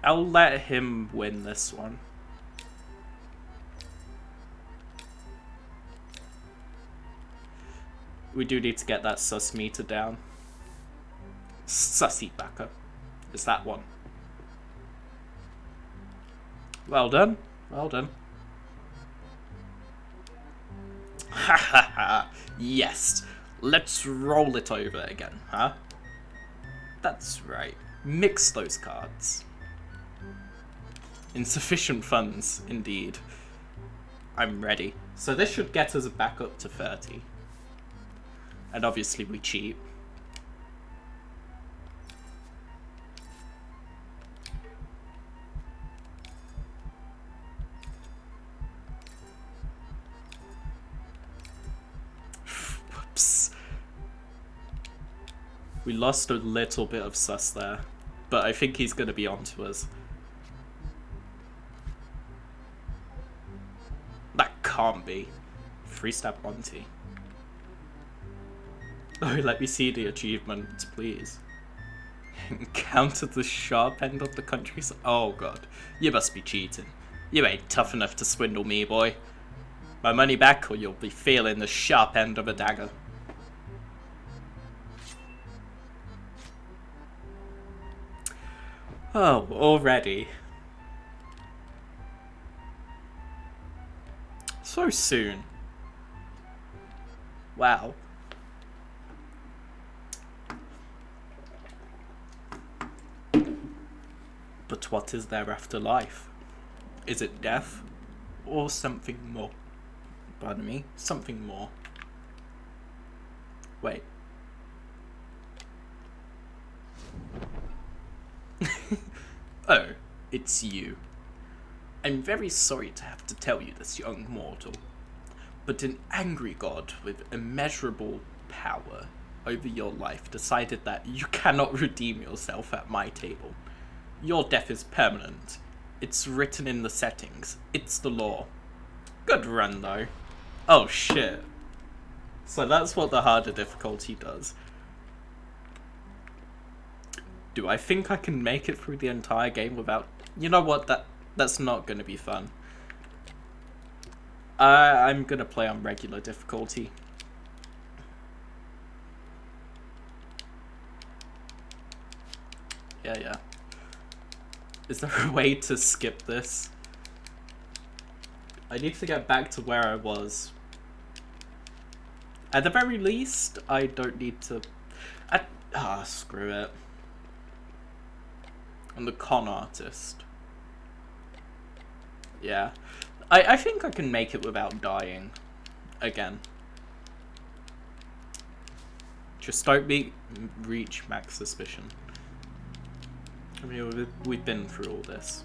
I'll let him win this one. We do need to get that sus meter down. Sussy backer. Is that one? Well done. Well done. Ha ha ha. Yes. Let's roll it over again, huh? That's right. Mix those cards. Insufficient funds, indeed. I'm ready. So this should get us back up to 30. And obviously we cheat. Whoops. We lost a little bit of sus there, but I think he's going to be onto us. That can't be. 3-step Monty. Oh, let me see the achievement, please. Encounter the sharp end of the countryside. Oh god, you must be cheating. You ain't tough enough to swindle me, boy. My money back or you'll be feeling the sharp end of a dagger. Oh, already. So soon. Wow. But what is there after life? Is it death? Or something more? Pardon me? Something more. Wait. Oh, it's you. I'm very sorry to have to tell you this, young mortal, but an angry god with immeasurable power over your life decided that you cannot redeem yourself at my table. Your death is permanent. It's written in the settings. It's the law. Good run, though. Oh, shit. So that's what the harder difficulty does. Do I think I can make it through the entire game without... You know what? That's not going to be fun. I'm going to play on regular difficulty. Yeah. Is there a way to skip this? I need to get back to where I was. At the very least, I don't need to... screw it. I'm the con artist. Yeah. I think I can make it without dying. Again. Just don't reach max suspicion. I mean, we've been through all this.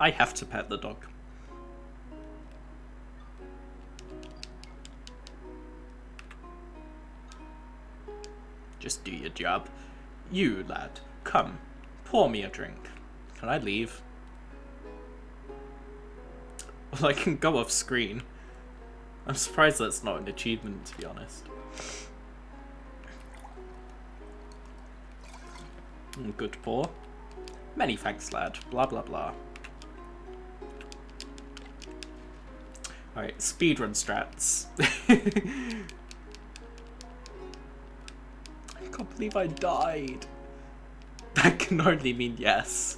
I have to pet the dog. Just do your job. You, lad, come, pour me a drink. Can I leave? Well, I can go off screen. I'm surprised that's not an achievement, to be honest. Good pour. Many thanks, lad. Blah, blah, blah. Alright, speedrun strats. I can't believe I died. That can only mean yes.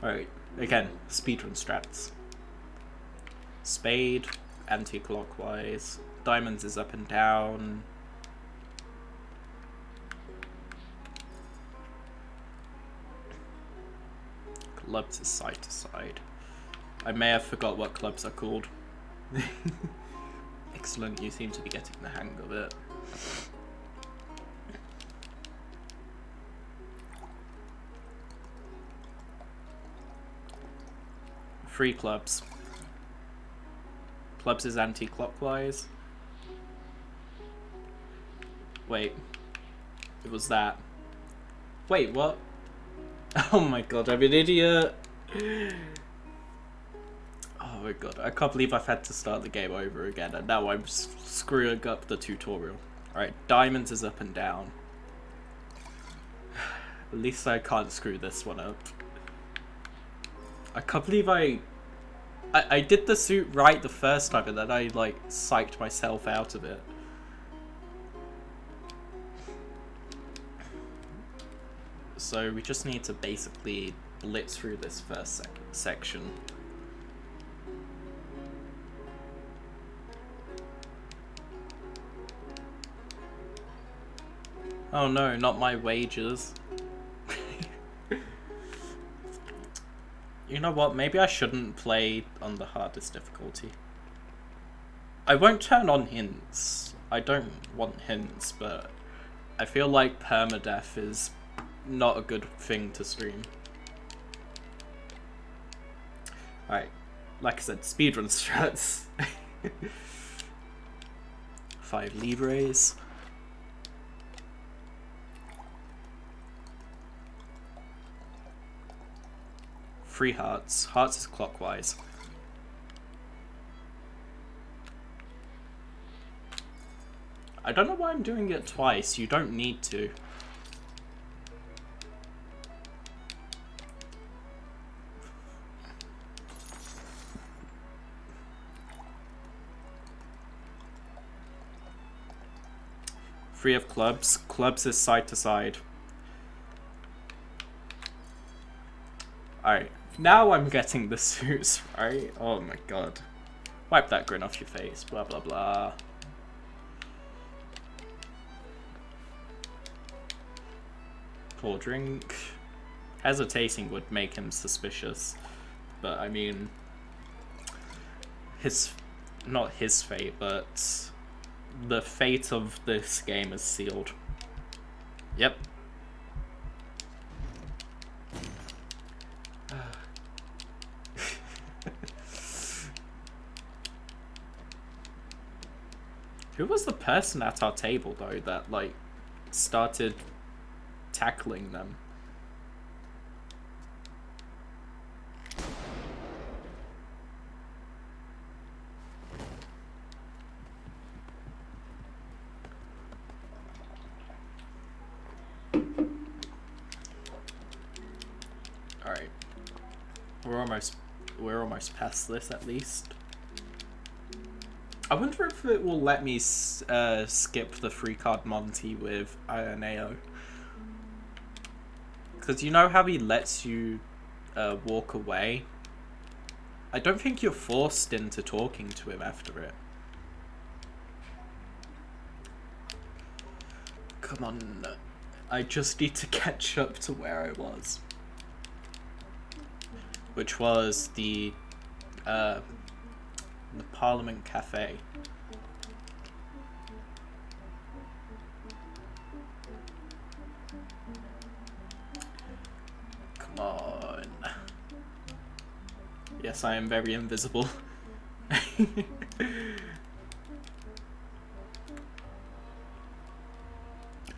Alright, again, speedrun strats. Spade, anti-clockwise. Diamonds is up and down. Clubs is side to side. I may have forgot what clubs are called. Excellent, you seem to be getting the hang of it. Three clubs. Clubs is anti-clockwise. Wait. It was that. Wait, what? Oh my god, I'm an idiot. Oh my god, I can't believe I've had to start the game over again, and now I'm screwing up the tutorial. Alright, diamonds is up and down. At least I can't screw this one up. I can't believe I did the suit right the first time, and then I, like, psyched myself out of it. So we just need to basically blitz through this first section. Oh no, not my wages. You know what, maybe I shouldn't play on the hardest difficulty. I won't turn on hints. I don't want hints, but I feel like permadeath is not a good thing to stream. Alright, like I said, speedrun strats. 5 libres. Three hearts. Hearts is clockwise. I don't know why I'm doing it twice. You don't need to. Three of clubs. Clubs is side to side. Alright. Now I'm getting the suits, right? Oh my god. Wipe that grin off your face. Blah, blah, blah. Pour drink. Hesitating would make him suspicious. But, I mean... not his fate, but... the fate of this game is sealed. Yep. Who was the person at our table, though, that, like, started tackling them? Alright. We're almost past this, at least. I wonder if it will let me skip the 3-card Monty with Ioneo. Because you know how he lets you walk away? I don't think you're forced into talking to him after it. Come on. I just need to catch up to where I was. which was uh, the Parliament Cafe. Come on. Yes, I am very invisible.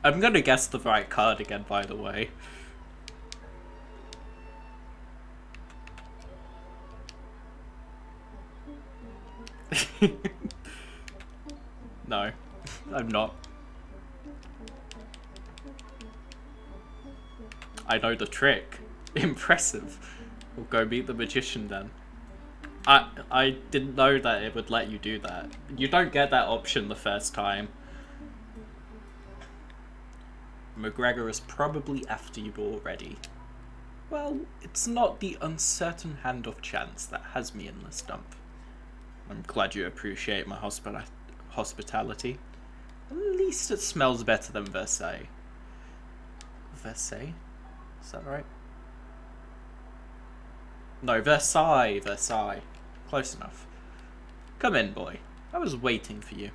I'm gonna guess the right card again, by the way. No, I'm not. I know the trick. Impressive. We'll go meet the magician then. I didn't know that it would let you do that. You don't get that option the first time. McGregor is probably after you already. Well, it's not the uncertain hand of chance that has me in this dump. I'm glad you appreciate my hospitality. At least it smells better than Versailles. Versailles? Is that right? No, Versailles. Close enough. Come in, boy. I was waiting for you.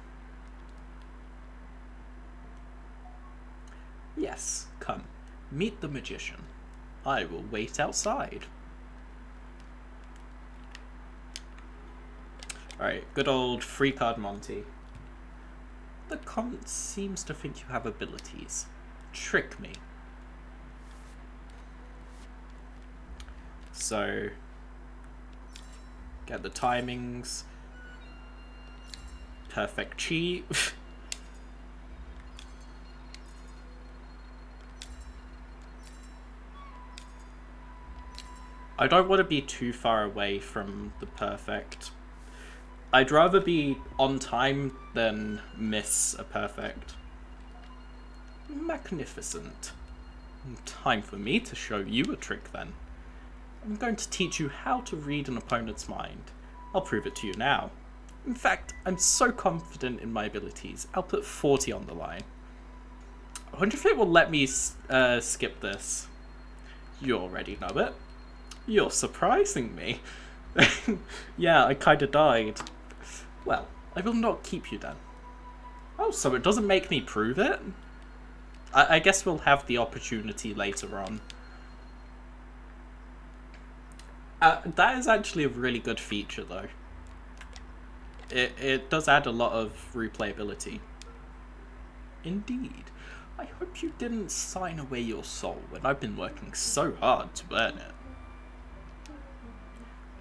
Yes, come. Meet the magician. I will wait outside. Alright, good old free card Monty. The Count seems to think you have abilities. Trick me. So, get the timings. Perfect cheat. I don't want to be too far away from the perfect. I'd rather be on time than miss a perfect. Magnificent. Time for me to show you a trick then. I'm going to teach you how to read an opponent's mind. I'll prove it to you now. In fact, I'm so confident in my abilities, I'll put 40 on the line. I wonder if it will let me skip this. You already know it. You're surprising me. Yeah, I kinda died. Well, I will not keep you then. Oh, so it doesn't make me prove it? I guess we'll have the opportunity later on. That is actually a really good feature, though. It does add a lot of replayability. Indeed. I hope you didn't sign away your soul when I've been working so hard to earn it.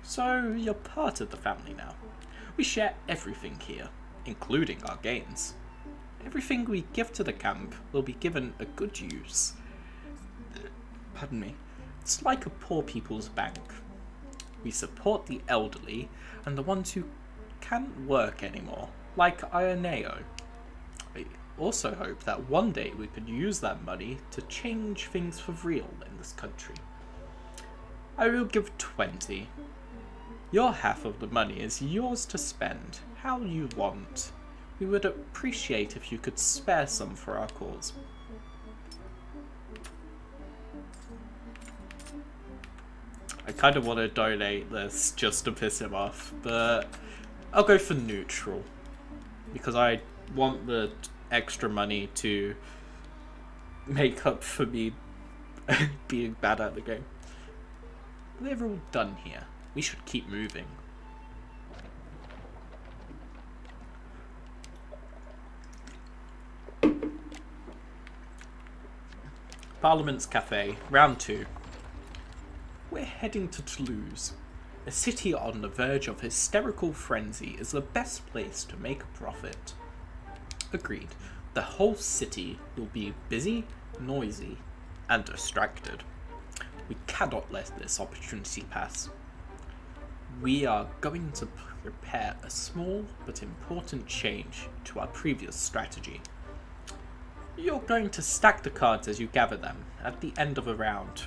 So, you're part of the family now. We share everything here, including our gains. Everything we give to the camp will be given a good use. Pardon me. It's like a poor people's bank. We support the elderly and the ones who can't work anymore, like Ioneo. I also hope that one day we could use that money to change things for real in this country. I will give 20. Your half of the money is yours to spend how you want. We would appreciate if you could spare some for our cause. I kind of want to donate this just to piss him off, but I'll go for neutral. Because I want the extra money to make up for me being bad at the game. We're all done here. We should keep moving. Parliament's Cafe, round 2. We're heading to Toulouse. A city on the verge of hysterical frenzy is the best place to make a profit. Agreed. The whole city will be busy, noisy, and distracted. We cannot let this opportunity pass. We are going to prepare a small but important change to our previous strategy. You're going to stack the cards as you gather them at the end of a round.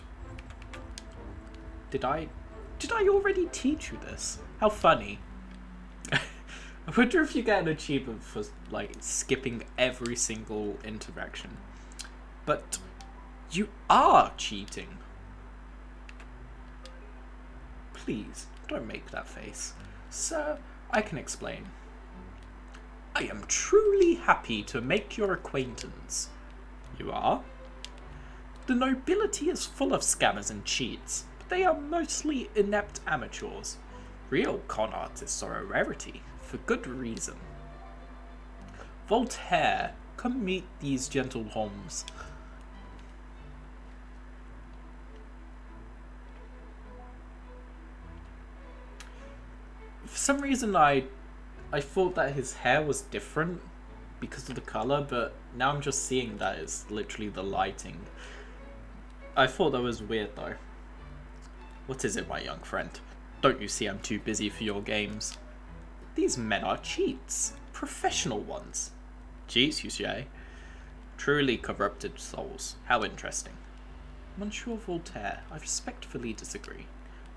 Did I already teach you this? How funny. I wonder if you get an achievement for, like, skipping every single interaction. But you are cheating. Please, don't make that face. Sir, I can explain. I am truly happy to make your acquaintance. You are? The nobility is full of scammers and cheats, but they are mostly inept amateurs. Real con artists are a rarity, for good reason. Voltaire, come meet these gentle homes. For some reason I thought that his hair was different because of the colour, but now I'm just seeing that it's literally the lighting. I thought that was weird though. What is it, my young friend? Don't you see I'm too busy for your games? These men are cheats. Professional ones. Cheats, you say? Truly corrupted souls. How interesting. Monsieur Voltaire, I respectfully disagree.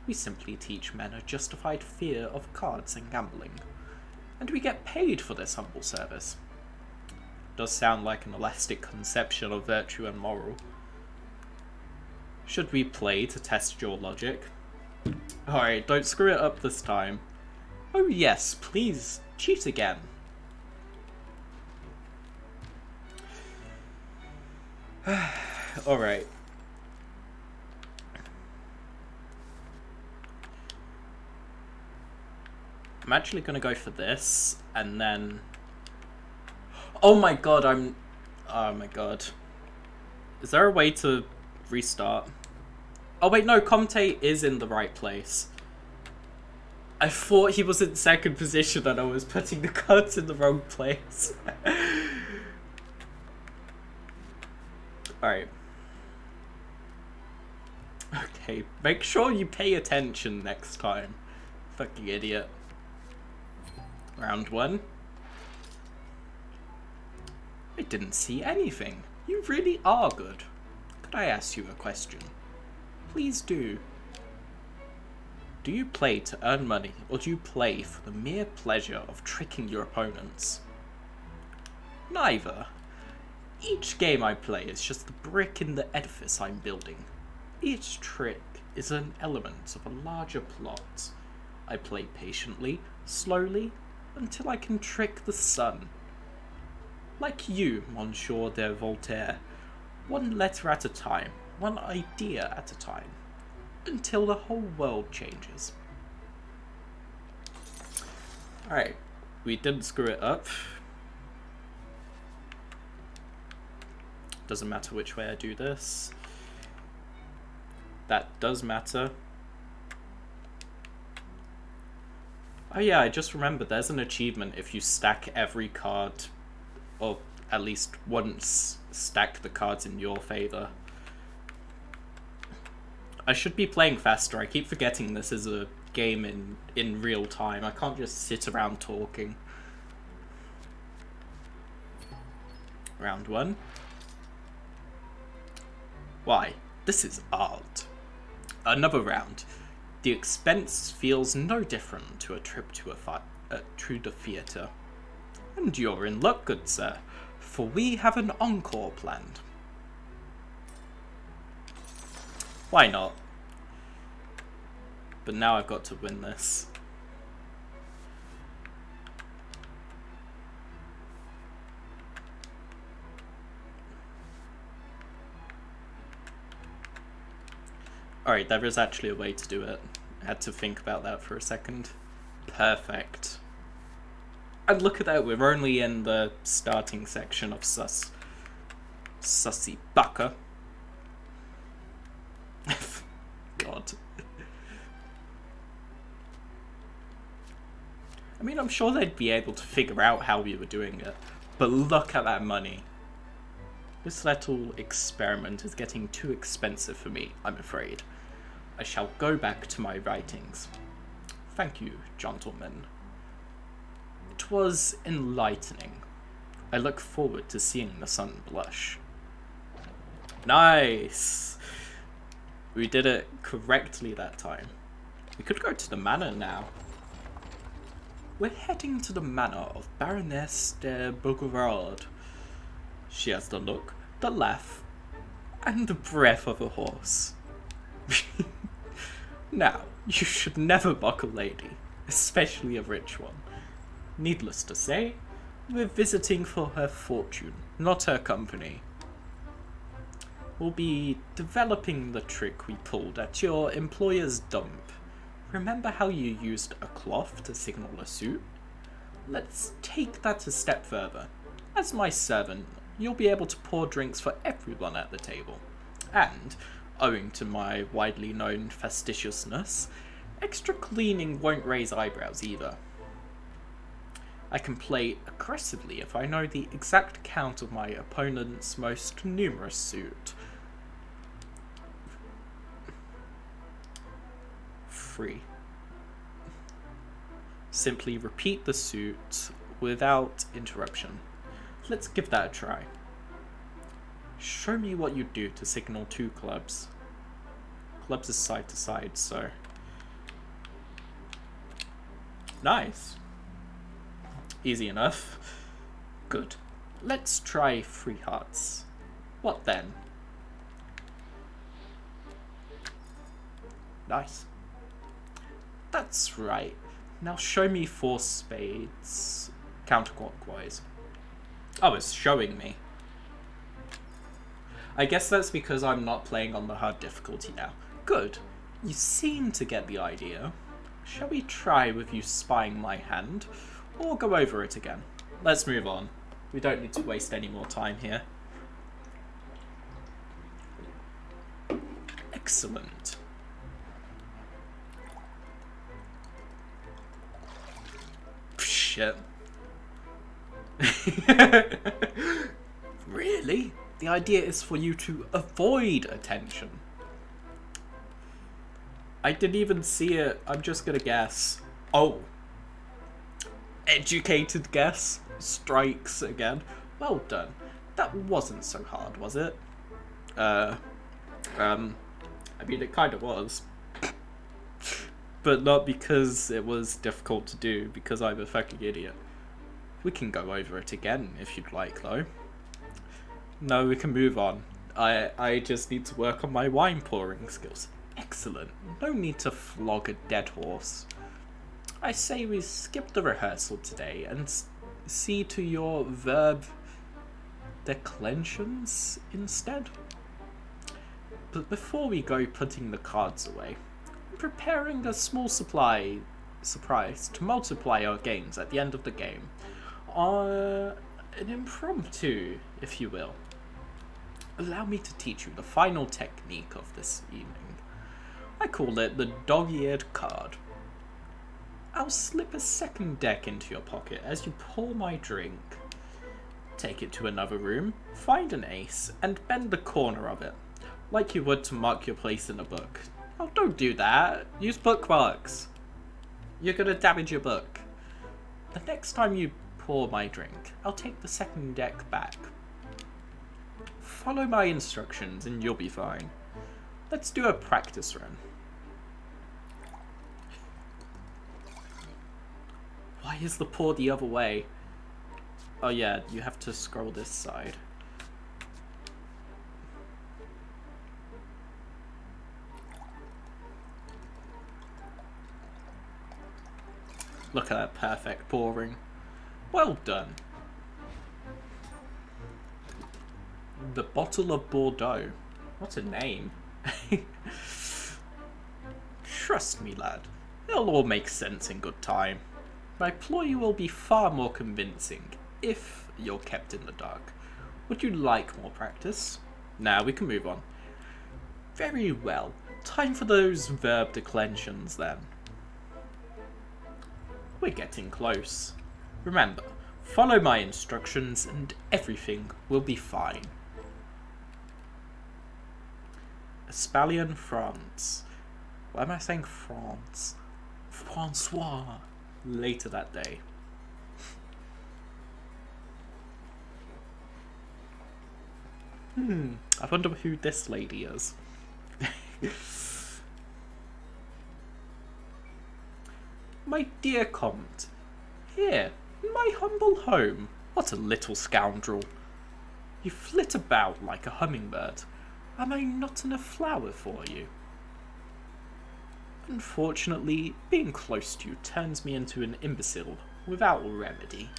We simply teach men a justified fear of cards and gambling. And we get paid for this humble service. Does sound like an elastic conception of virtue and moral. Should we play to test your logic? Alright, don't screw it up this time. Oh yes, please, cheat again. Alright. I'm actually gonna go for this, and then... Oh my god, oh my god. Is there a way to restart? Oh wait, no, Comte is in the right place. I thought he was in second position and I was putting the cards in the wrong place. Alright. Okay, make sure you pay attention next time. Fucking idiot. Round one. I didn't see anything. You really are good. Could I ask you a question? Please do. Do you play to earn money, or do you play for the mere pleasure of tricking your opponents? Neither. Each game I play is just the brick in the edifice I'm building. Each trick is an element of a larger plot. I play patiently, slowly, until I can trick the sun. Like you, Monsieur de Voltaire, one letter at a time, one idea at a time, until the whole world changes. Alright, we didn't screw it up. Doesn't matter which way I do this. That does matter. Oh yeah, I just remembered there's an achievement if you stack every card, or at least once stack the cards in your favor. I should be playing faster. I keep forgetting this is a game in real time. I can't just sit around talking. Round one. Why? This is art. Another round. The expense feels no different to a trip to the theatre. And you're in luck, good sir, for we have an encore planned. Why not? But now I've got to win this. Alright, there is actually a way to do it. I had to think about that for a second. Perfect. And look at that, we're only in the starting section of Sussy Bucker. God. I mean, I'm sure they'd be able to figure out how we were doing it. But look at that money. This little experiment is getting too expensive for me, I'm afraid. I shall go back to my writings. Thank you, gentlemen. It was enlightening. I look forward to seeing the sun blush. Nice! We did it correctly that time. We could go to the manor now. We're heading to the manor of Baroness de Beauregard. She has the look, the laugh, and the breath of a horse. Now, You should never mock a lady, especially a rich one. Needless to say, we're visiting for her fortune, not her company. We'll be developing the trick we pulled at your employer's dump. Remember how you used a cloth to signal a suit? Let's take that a step further. As my servant, you'll be able to pour drinks for everyone at the table. And, owing to my widely known fastidiousness, extra cleaning won't raise eyebrows either. I can play aggressively if I know the exact count of my opponent's most numerous suit. 3. Simply repeat the suit without interruption. Let's give that a try. Show me what you do to signal 2 clubs. Clubs is side to side, so... Nice. Easy enough. Good. Let's try 3 hearts. What then? Nice. That's right. Now show me 4 spades. Counterclockwise. Oh, it's showing me. I guess that's because I'm not playing on the hard difficulty now. Good. You seem to get the idea. Shall we try with you spying my hand? Or go over it again? Let's move on. We don't need to waste any more time here. Excellent. Shit. Really? The idea is for you to avoid attention. I didn't even see it. I'm just gonna guess. Oh. Educated guess. Strikes again. Well done. That wasn't so hard, was it? I mean, it kind of was. But not because it was difficult to do, because I'm a fucking idiot. We can go over it again if you'd like, though. No, we can move on. I just need to work on my wine pouring skills. Excellent. No need to flog a dead horse. I say we skip the rehearsal today and see to your verb declensions instead. But before we go putting the cards away, I'm preparing a small surprise to multiply our gains at the end of the game. An impromptu, if you will. Allow me to teach you the final technique of this evening. I call it the dog-eared card. I'll slip a second deck into your pocket as you pour my drink. Take it to another room, find an ace, and bend the corner of it, like you would to mark your place in a book. Oh, don't do that. Use bookmarks. You're gonna damage your book. The next time you pour my drink, I'll take the second deck back. Follow my instructions and you'll be fine. Let's do a practice run. Why is the pour the other way? Oh yeah, you have to scroll this side. Look at that perfect pouring. Well done. The bottle of Bordeaux. What a name. Trust me, lad. It'll all make sense in good time. My ploy will be far more convincing if you're kept in the dark. Would you like more practice? Now we can move on. Very well. Time for those verb declensions then. We're getting close. Remember, follow my instructions and everything will be fine. Espalion, France. Why am I saying France? Francois. Later that day. I wonder who this lady is. My dear Comte, here, in my humble home. What a little scoundrel. You flit about like a hummingbird. Am I not in a flower for you? Unfortunately, being close to you turns me into an imbecile without remedy.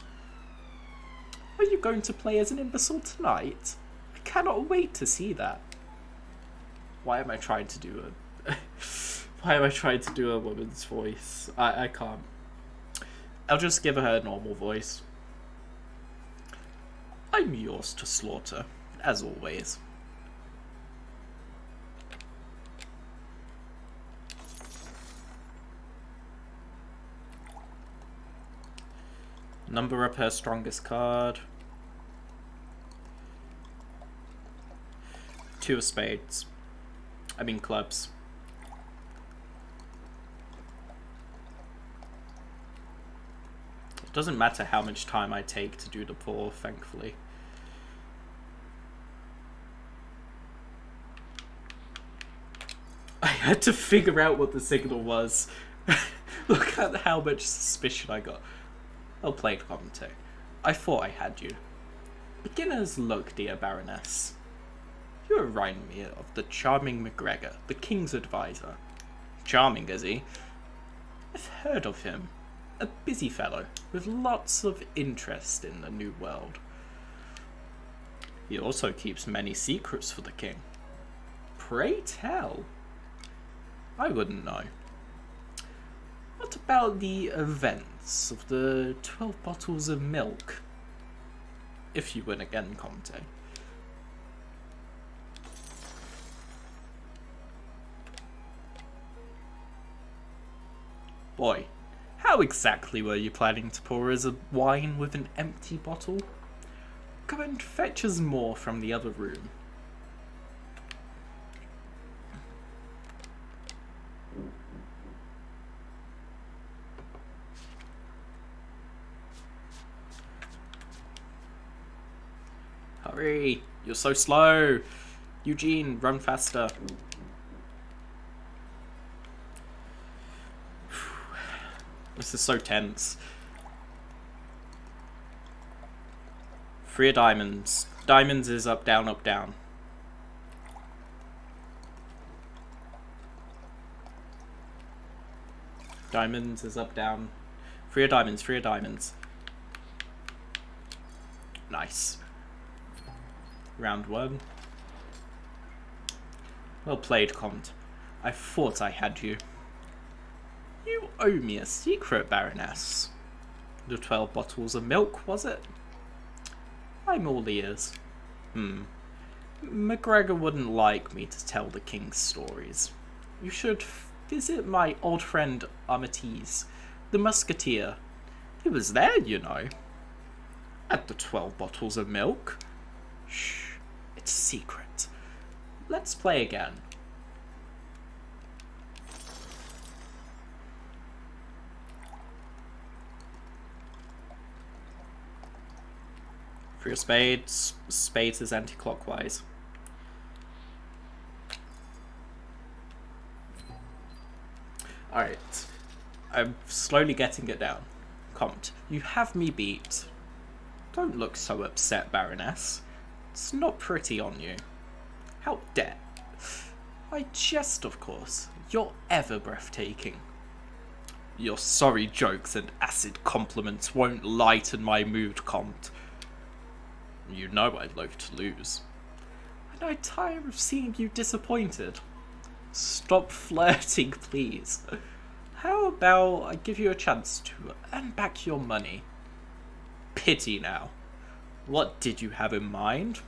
Are you going to play as an imbecile tonight? I cannot wait to see that. Why am I trying to do a... Why am I trying to do a woman's voice? I can't. I'll just give her a normal voice. I'm yours to slaughter, as always. Number up her strongest card. 2 of spades. I mean clubs. It doesn't matter how much time I take to do the pour, thankfully. I had to figure out what the signal was. Look at how much suspicion I got. Well played, Comte. I thought I had you. Beginner's luck, dear Baroness. You remind me of the charming McGregor, the King's advisor. Charming, is he? I've heard of him. A busy fellow, with lots of interest in the New World. He also keeps many secrets for the King. Pray tell. I wouldn't know. What about the events of the 12 bottles of milk? If you win again, Comte. Boy, how exactly were you planning to pour us a wine with an empty bottle? Go and fetch us more from the other room. Hurry! You're so slow! Eugene, run faster. This is so tense. 3 of diamonds. Diamonds is up, down, up, down. Diamonds is up, down. 3 of diamonds, 3 of diamonds. Nice. Round 1. Well played, Comte. I thought I had you. You owe me a secret, Baroness. The 12 bottles of milk, was it? I'm all ears. McGregor wouldn't like me to tell the King's stories. You should visit my old friend Armitage, the musketeer. He was there, you know. At the 12 bottles of milk. Shh, it's a secret. Let's play again. For your spades, spades is anti-clockwise. Alright, I'm slowly getting it down. Comte, you have me beat. Don't look so upset, Baroness. It's not pretty on you. How dare... I jest, of course. You're ever breathtaking. Your sorry jokes and acid compliments won't lighten my mood, Comte. You know I'd loathe to lose. And I tire of seeing you disappointed. Stop flirting, please. How about I give you a chance to earn back your money? Pity now. What did you have in mind?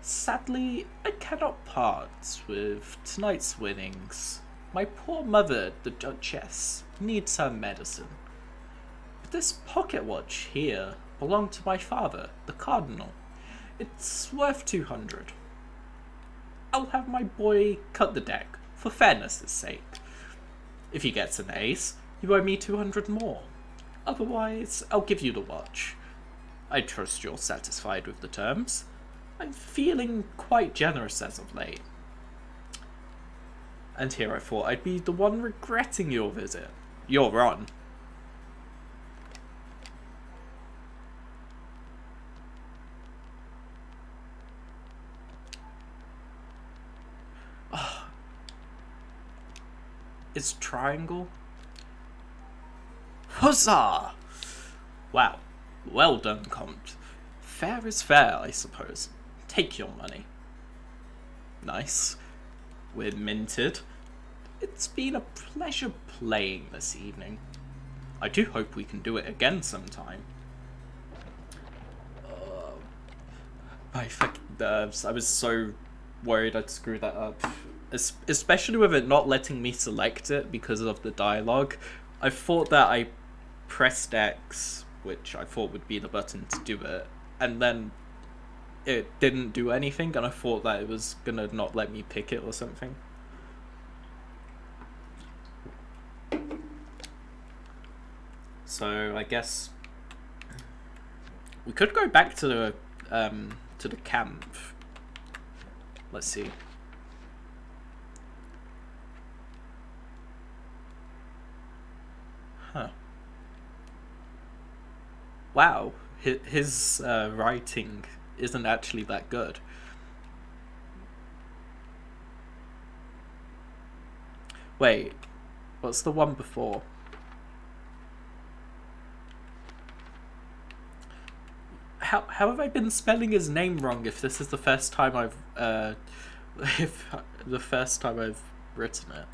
Sadly, I cannot part with tonight's winnings. My poor mother, the Duchess, needs her medicine. But this pocket watch here belonged to my father, the Cardinal. It's worth 200. I'll have my boy cut the deck, for fairness' sake. If he gets an ace, you owe me 200 more. Otherwise, I'll give you the watch. I trust you're satisfied with the terms. I'm feeling quite generous as of late. And here I thought I'd be the one regretting your visit. You're on. is triangle. Huzzah! Wow, well done, Comte. Fair is fair, I suppose. Take your money. Nice. We're minted. It's been a pleasure playing this evening. I do hope we can do it again sometime. My fucking nerves. I was so worried I'd screw that up. Especially with it not letting me select it because of the dialogue. I thought that I pressed X, which I thought would be the button to do it, and then it didn't do anything, and I thought that it was gonna not let me pick it or something. So I guess we could go back to the camp. Let's see. Huh. Wow, his writing isn't actually that good. Wait, what's the one before? How have I been spelling his name wrong if this is the first time I've if the first time I've written it?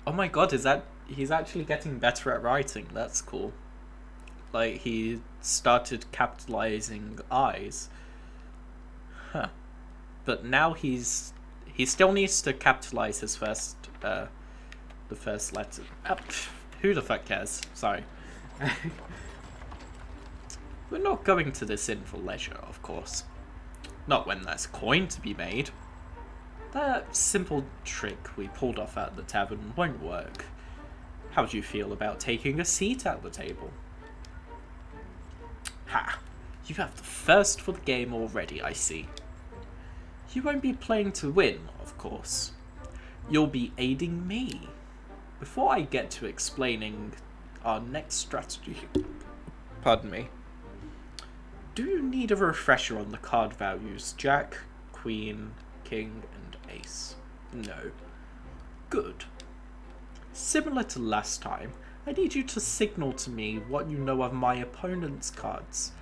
Oh my god, he's actually getting better at writing. That's cool. Like, he started capitalizing I's. Huh. But now he still needs to capitalize his first the first letter. Who the fuck cares? Sorry. We're not going to this inn for leisure, of course. Not when there's coin to be made. That simple trick we pulled off at the tavern won't work. How do you feel about taking a seat at the table? Ha! You have the thirst for the game already, I see. You won't be playing to win, of course. You'll be aiding me. Before I get to explaining our next strategy... Pardon me. Do you need a refresher on the card values? Jack, Queen, King, and Ace? No. Good. Similar to last time, I need you to signal to me what you know of my opponent's cards.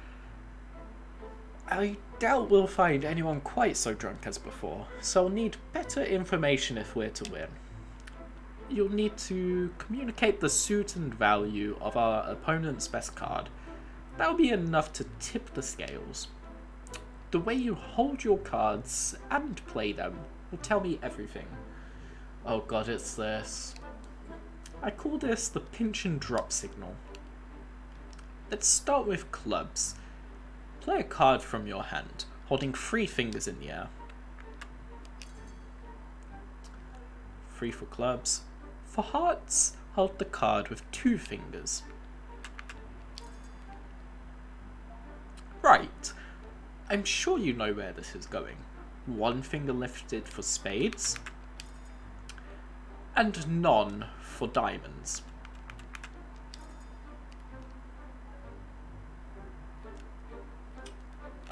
I doubt we'll find anyone quite so drunk as before, so I'll need better information if we're to win. You'll need to communicate the suit and value of our opponent's best card. That'll be enough to tip the scales. The way you hold your cards and play them will tell me everything. Oh god, it's this. I call this the pinch and drop signal. Let's start with clubs. Play a card from your hand, holding 3 fingers in the air. 3 for clubs. For hearts, hold the card with 2 fingers. Right, I'm sure you know where this is going. 1 finger lifted for spades, and none for diamonds.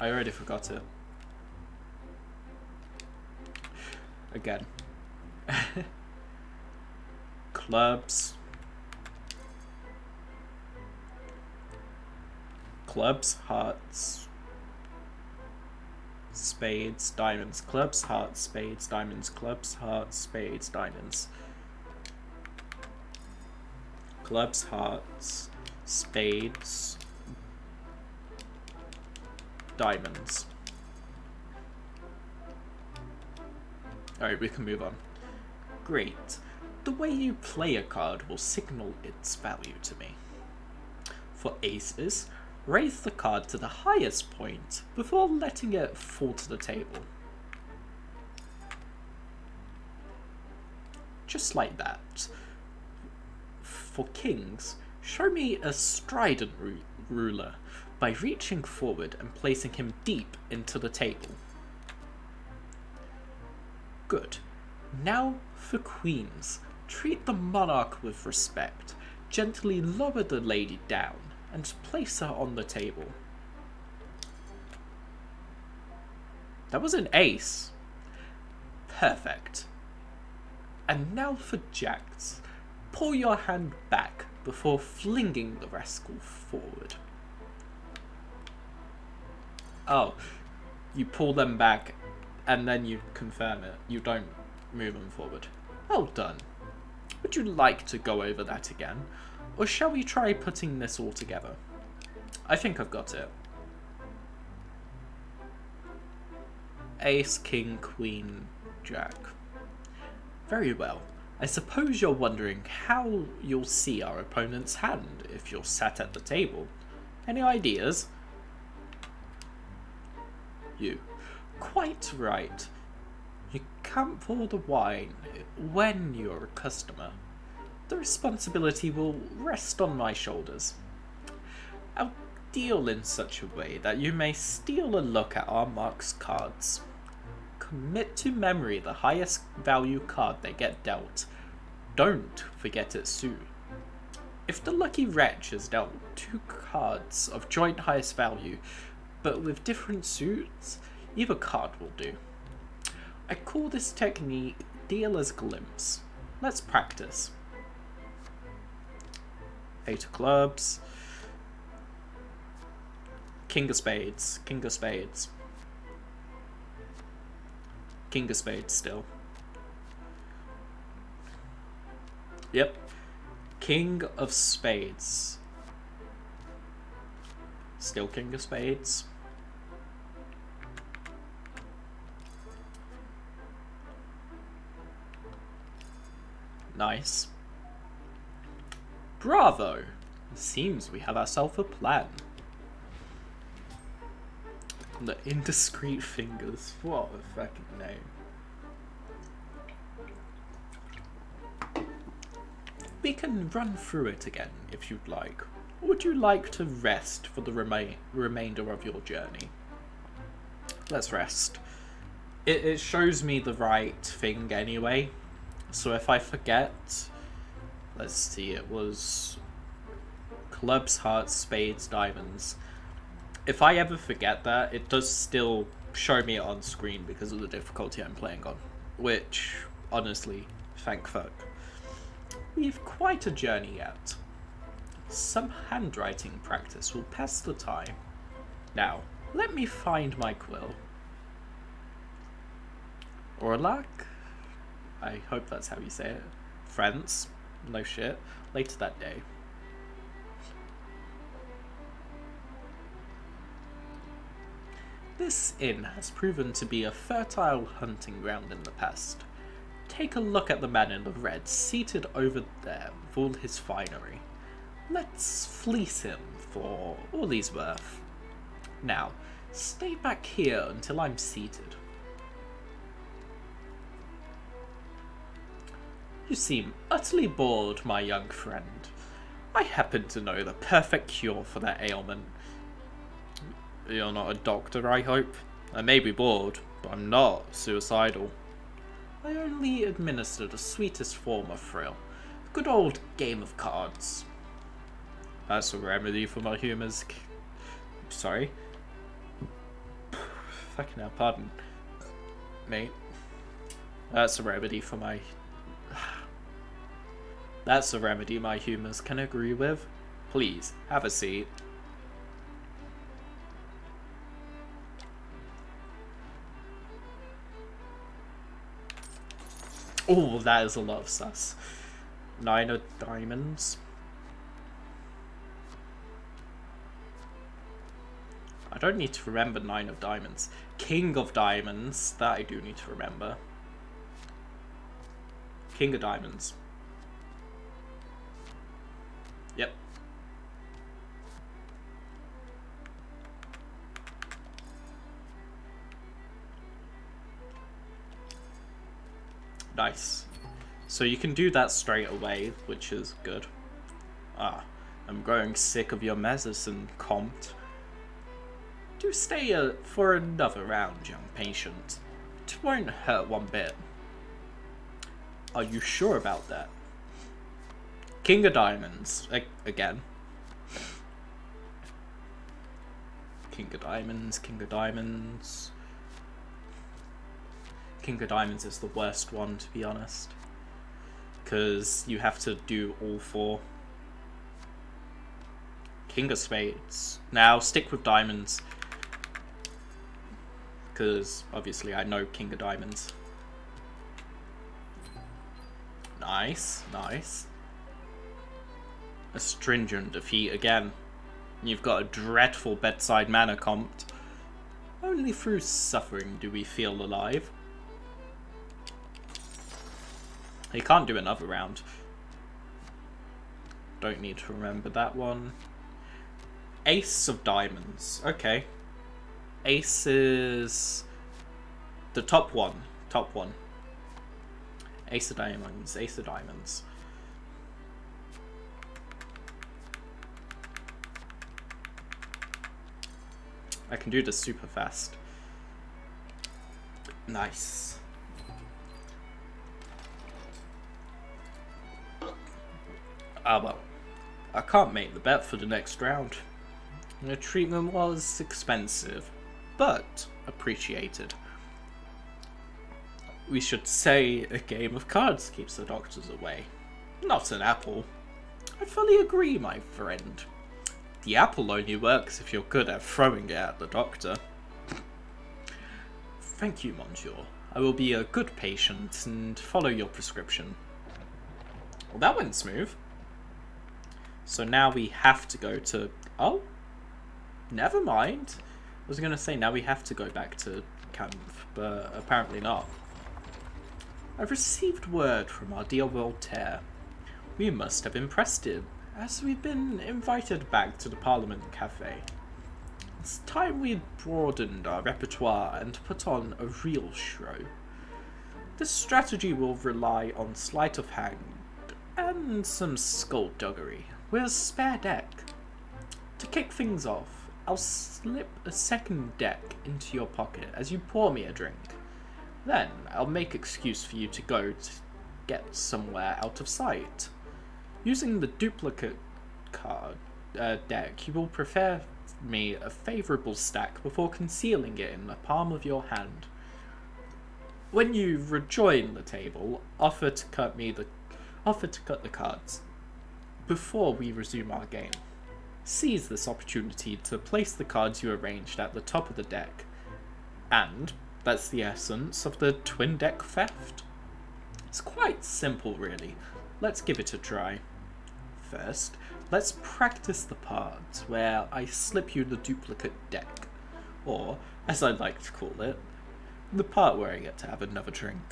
I already forgot it. Again. Clubs. Clubs, hearts, spades, diamonds. Clubs, hearts, spades, diamonds. Clubs, hearts, spades, diamonds. Clubs, hearts, spades, diamonds. Alright, we can move on. Great. The way you play a card will signal its value to me. For aces, raise the card to the highest point before letting it fall to the table. Just like that. For kings, show me a strident ruler by reaching forward and placing him deep into the table. Good. Now for queens, treat the monarch with respect. Gently lower the lady down and place her on the table. That was an ace. Perfect. And now for jacks. Pull your hand back before flinging the rascal forward. Oh, you pull them back and then you confirm it. You don't move them forward. Well done. Would you like to go over that again? Or shall we try putting this all together? I think I've got it. Ace, king, queen, jack. Very well. I suppose you're wondering how you'll see our opponent's hand if you're sat at the table. Any ideas? You. Quite right. You can't pour the wine when you're a customer. The responsibility will rest on my shoulders. I'll deal in such a way that you may steal a look at our marks' cards. Commit to memory the highest value card they get dealt. Don't forget its suit. If the lucky wretch has dealt 2 cards of joint highest value, but with different suits, either card will do. I call this technique dealer's glimpse. Let's practice. 8 of clubs. King of spades. King of spades. King of spades still. Yep. King of spades. Still king of spades. Nice. Bravo! Seems we have ourselves a plan. The indiscreet fingers. What a fucking name. We can run through it again if you'd like. Or would you like to rest for the remainder of your journey? Let's rest. It shows me the right thing anyway. So if I forget, let's see, it was clubs, hearts, spades, diamonds. If I ever forget that, it does still show me it on screen because of the difficulty I'm playing on. Which, honestly, thank fuck. We've quite a journey yet. Some handwriting practice will pass the time. Now, let me find my quill. Orlac? I hope that's how you say it. France? No shit. Later that day. This inn has proven to be a fertile hunting ground in the past. Take a look at the man in the red seated over there with all his finery. Let's fleece him for all he's worth. Now, stay back here until I'm seated. You seem utterly bored, my young friend. I happen to know the perfect cure for that ailment. You're not a doctor, I hope? I may be bored, but I'm not suicidal. I only administer the sweetest form of thrill. A good old game of cards. That's a remedy for my humours. Sorry. Fucking hell, pardon. Mate. That's a remedy for my... That's a remedy my humours can agree with. Please, have a seat. Oh, that is a lot of sus. 9 of diamonds. I don't need to remember 9 of diamonds. King of diamonds, that I do need to remember. King of diamonds. Yep. Nice. So you can do that straight away, which is good. Ah, I'm growing sick of your medicine, Comte. Do stay for another round, young patient. It won't hurt one bit. Are you sure about that? King of diamonds, again. King of diamonds, king of diamonds. King of diamonds is the worst one, to be honest. because you have to do all 4. King of spades. Now stick with diamonds, because obviously I know king of diamonds. Nice, nice. A stringent defeat again. You've got a dreadful bedside manner comped. Only through suffering do we feel alive. He can't do another round. Don't need to remember that one. Ace of diamonds. Okay. Ace is the top one. Top one. Ace of diamonds. Ace of diamonds. I can do this super fast. Nice. Ah well. I can't make the bet for the next round. The treatment was expensive, but appreciated. We should say a game of cards keeps the doctors away, not an apple. I fully agree, my friend. The apple only works if you're good at throwing it at the doctor. Thank you, monsieur. I will be a good patient and follow your prescription. Well, that went smooth. So now we have to go to... Oh, never mind. I was going to say now we have to go back to camp, but apparently not. I've received word from our dear Voltaire. We must have impressed him, as we've been invited back to the Parliament Cafe. It's time we broadened our repertoire and put on a real show. This strategy will rely on sleight of hand and some skullduggery with a spare deck. To kick things off, I'll slip a second deck into your pocket as you pour me a drink. Then I'll make excuse for you to go to get somewhere out of sight. Using the duplicate card deck, you will prepare me a favourable stack before concealing it in the palm of your hand. When you rejoin the table, offer to cut the cards before we resume our game. Seize this opportunity to place the cards you arranged at the top of the deck, and that's the essence of the twin deck theft. It's quite simple, really. Let's give it a try. First, let's practice the part where I slip you the duplicate deck, or, as I like to call it, the part where I get to have another drink.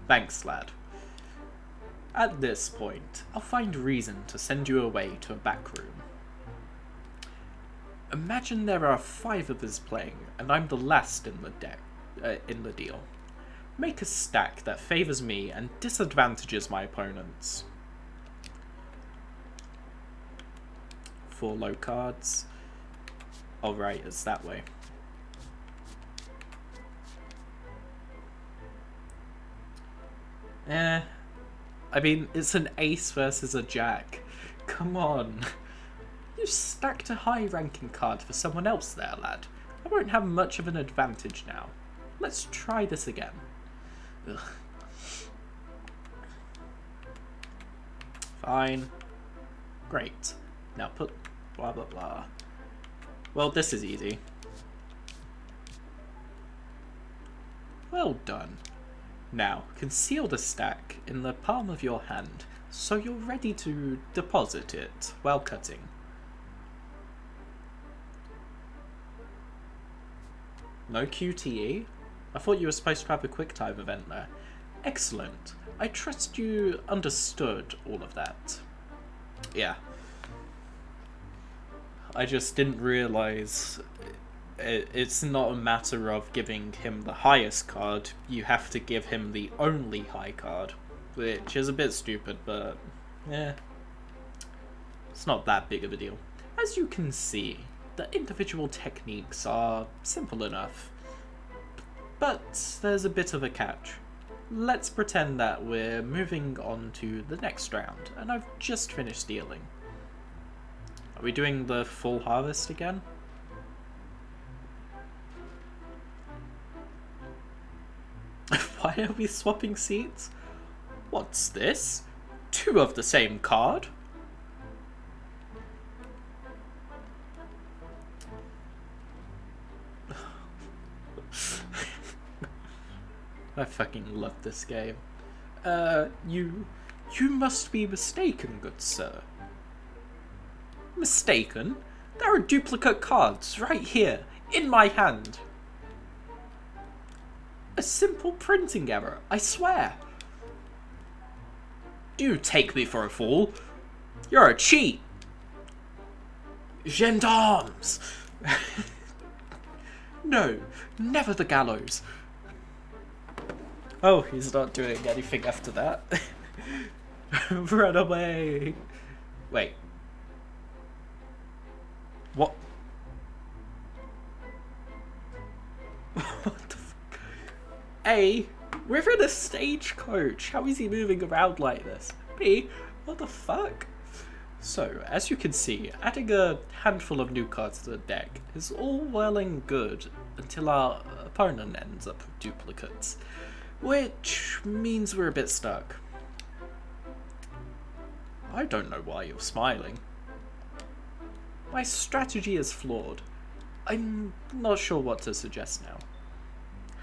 Thanks, lad. At this point, I'll find reason to send you away to a back room. Imagine there are 5 of us playing, and I'm the last in the deal. Make a stack that favours me and disadvantages my opponents. 4 low cards. Oh right, it's that way. I mean, it's an ace versus a jack. Come on. You stacked a high-ranking card for someone else there, lad. I won't have much of an advantage now. Let's try this again. Ugh. Fine. Great. Now put blah blah blah. Well, this is easy. Well done. Now, conceal the stack in the palm of your hand so you're ready to deposit it while cutting. No QTE? I thought you were supposed to have a QuickTime event there. Excellent. I trust you understood all of that. Yeah. I just didn't realise it's not a matter of giving him the highest card, you have to give him the only high card, which is a bit stupid, but yeah, it's not that big of a deal. As you can see, the individual techniques are simple enough, but there's a bit of a catch. let's pretend that we're moving on to the next round, and I've just finished dealing. Are we doing the full harvest again? Why are we swapping seats? What's this? 2 of the same card? I fucking love this game. You must be mistaken, good sir. Mistaken? There are duplicate cards right here, in my hand. A simple printing error, I swear. Do you take me for a fool? You're a cheat. Gendarmes! No, never the gallows. Oh, he's not doing anything after that. Run away. Wait. What? What the fuck? A, we're in a stagecoach. How is he moving around like this? B, what the fuck? So, as you can see, adding a handful of new cards to the deck is all well and good until our opponent ends up with duplicates, which means we're a bit stuck. I don't know why you're smiling. My strategy is flawed. I'm not sure what to suggest now.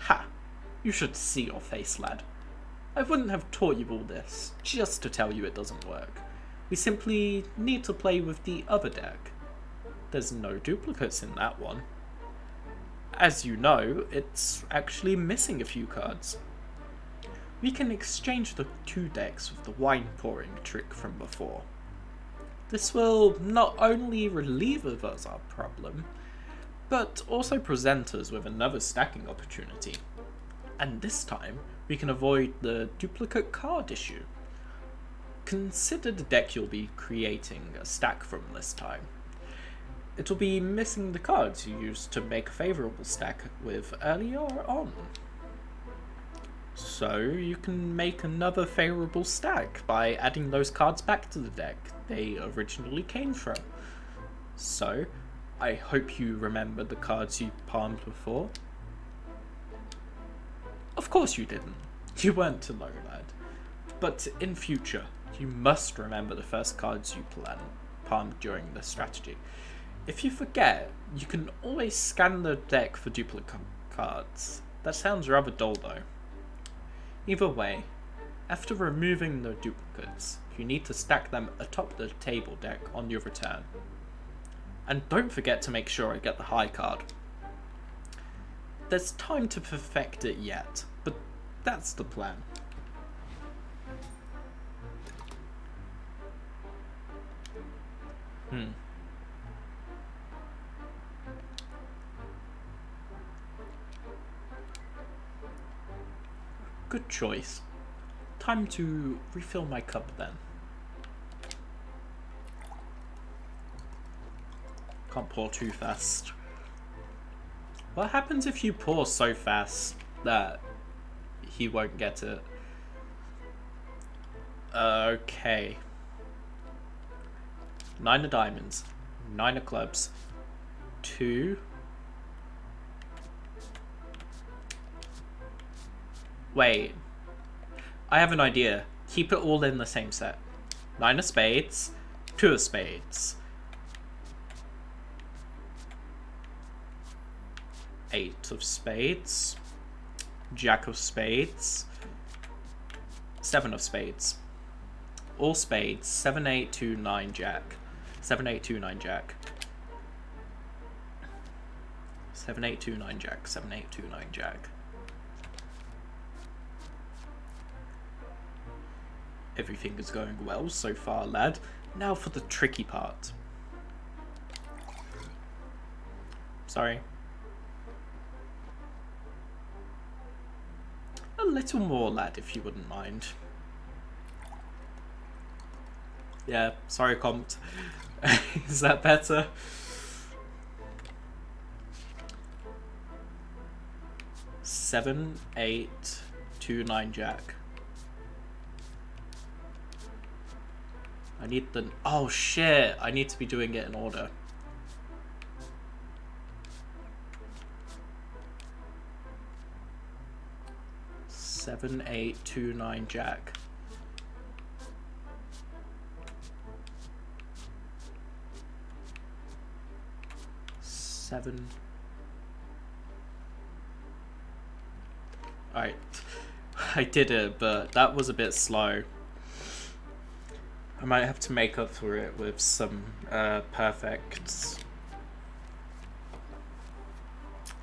Ha! You should see your face, lad. I wouldn't have taught you all this just to tell you it doesn't work. We simply need to play with the other deck. There's no duplicates in that one. As you know, it's actually missing a few cards. We can exchange the 2 decks with the wine pouring trick from before. This will not only relieve of us our problem, but also present us with another stacking opportunity. And this time, we can avoid the duplicate card issue. Consider the deck you'll be creating a stack from this time. It'll be missing the cards you used to make a favourable stack with earlier on. So you can make another favourable stack by adding those cards back to the deck they originally came from. So, I hope you remember the cards you palmed before. Of course you didn't. You weren't to know, lad. But in future, you must remember the first cards you palmed during the strategy. If you forget, you can always scan the deck for duplicate cards. That sounds rather dull though. Either way, after removing the duplicates, you need to stack them atop the table deck on your return. And don't forget to make sure I get the high card. There's time to perfect it yet, but that's the plan. Good choice. Time to refill my cup then. Can't pour too fast. What happens if you pour so fast that he won't get it? Okay. 9 of diamonds. 9 of clubs. 2. Wait. I have an idea. Keep it all in the same set. 9 of spades. 2 of spades. 8 of spades. Jack of spades. 7 of spades. All spades. 7, 8, 2, 9, jack. 7, 8, 2, 9, jack. 7, 8, 2, 9, jack. 7, 8, 2, 9, jack. Everything is going well so far, lad. Now for the tricky part. Sorry. A little more, lad, if you wouldn't mind. Yeah, sorry, Compt. Is that better? Seven, 8, 7-8-2-9 jack. I need the... Oh shit! I need to be doing it in order. Seven, 8, 2, 9 jack. Seven. Alright. I did it, but that was a bit slow. I might have to make up for it with some perfects.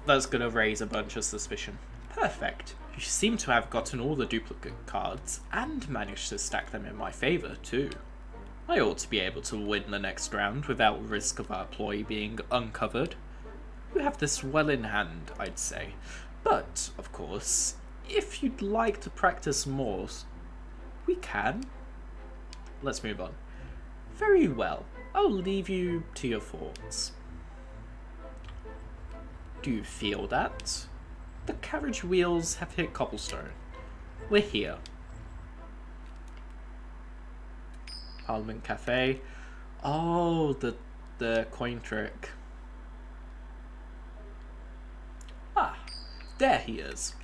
That's gonna raise a bunch of suspicion. Perfect. You seem to have gotten all the duplicate cards and managed to stack them in my favour too. I ought to be able to win the next round without risk of our ploy being uncovered. You have this well in hand, I'd say. But, of course, if you'd like to practice more, we can. Let's move on. Very well. I'll leave you to your thoughts. Do you feel that? The carriage wheels have hit cobblestone. We're here. Parliament Cafe. Oh, the coin trick. Ah, there he is.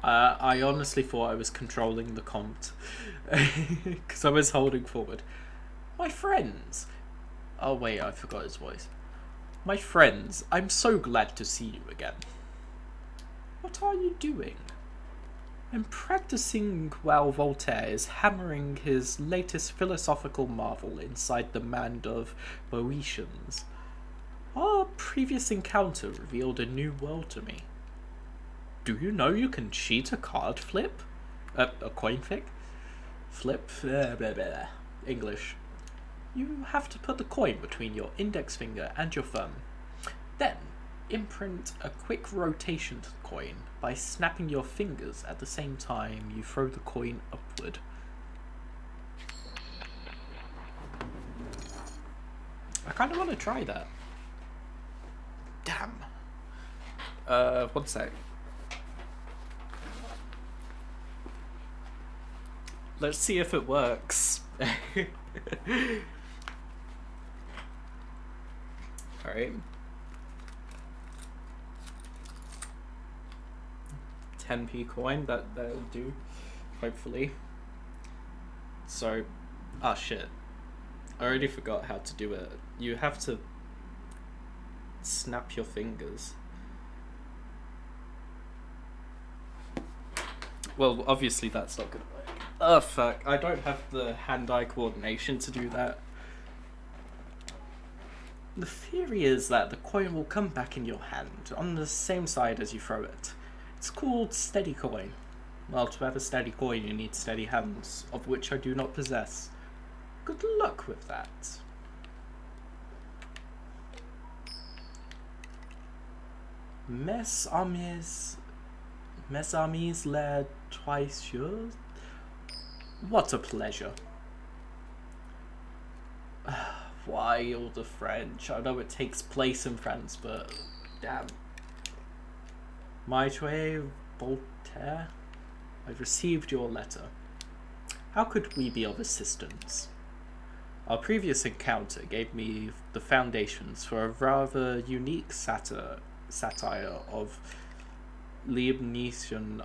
I honestly thought I was controlling the compt. Because I was holding forward. My friends. Oh wait, I forgot his voice. My friends, I'm so glad to see you again. What are you doing? I'm practicing while Voltaire is hammering his latest philosophical marvel inside the mind of Boeotians. Our previous encounter revealed a new world to me. Do you know you can cheat a card flip? A coin flip? Flip? Blah, blah, blah. English. You have to put the coin between your index finger and your thumb. Then, imprint a quick rotation to the coin by snapping your fingers at the same time you throw the coin upward. I kind of want to try that. Damn. 1 sec. Let's see if it works. Alright. 10p coin, that'll do, hopefully. So, ah shit. I already forgot how to do it. You have to snap your fingers. Well, obviously that's not gonna work. Oh fuck, I don't have the hand-eye coordination to do that. The theory is that the coin will come back in your hand on the same side as you throw it. It's called steady coin. Well, to have a steady coin you need steady hands, of which I do not possess. Good luck with that. Mes amis les troisiers. What a pleasure. Why all the French? I know it takes place in France, but damn. Maitre Voltaire, I've received your letter. How could we be of assistance? Our previous encounter gave me the foundations for a rather unique satire of Leibnizian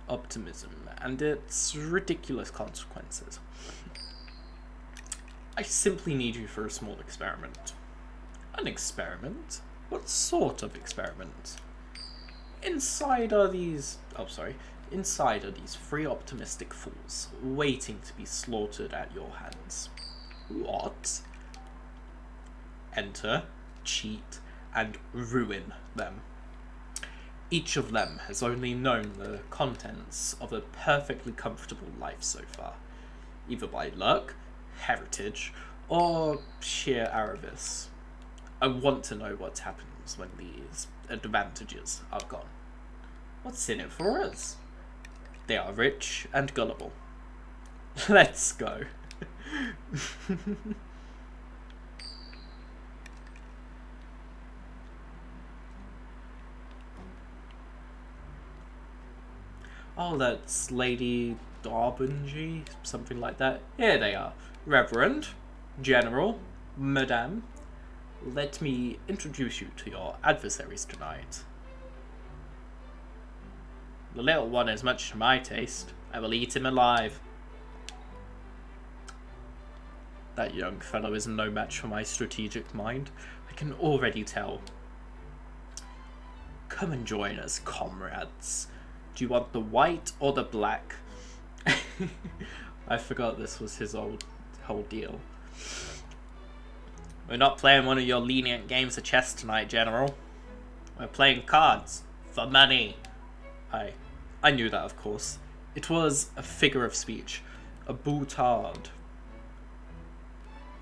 optimism and its ridiculous consequences. I simply need you for a small experiment. An experiment? What sort of experiment? Inside are these three optimistic fools, waiting to be slaughtered at your hands. What? Enter, cheat, and ruin them. Each of them has only known the contents of a perfectly comfortable life so far, either by luck, heritage, or sheer avarice. I want to know what happens when these advantages are gone. What's in it for us? They are rich and gullible. Let's go. Oh, that's Lady Darbunji, something like that. Here they are. Reverend, General, Madame, let me introduce you to your adversaries tonight. The little one is much to my taste. I will eat him alive. That young fellow is no match for my strategic mind. I can already tell. Come and join us, comrades. Do you want the white or the black? I forgot this was his whole deal. We're not playing one of your lenient games of chess tonight, General. We're playing cards. For money. I knew that, of course. It was a figure of speech. A boutade.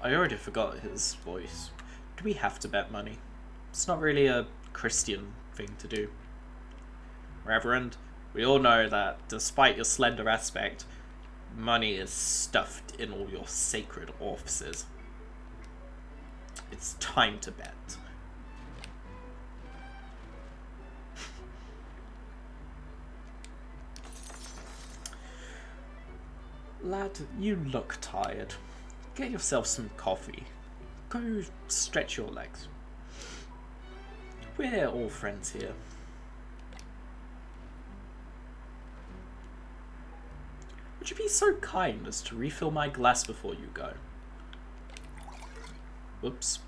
I already forgot his voice. Do we have to bet money? It's not really a Christian thing to do. Reverend, we all know that, despite your slender aspect, money is stuffed in all your sacred offices. It's time to bet. Lad, you look tired. Get yourself some coffee. Go stretch your legs. We're all friends here. Would you be so kind as to refill my glass before you go? Whoops.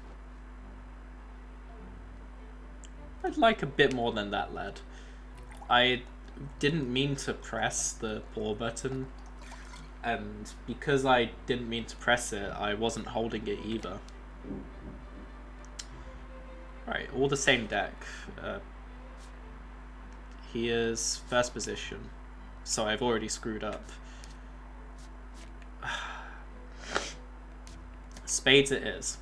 I'd like a bit more than that, lad. I didn't mean to press the pour button, and because I didn't mean to press it, I wasn't holding it either. Right, all the same deck. Here's first position, so I've already screwed up. Spades it is.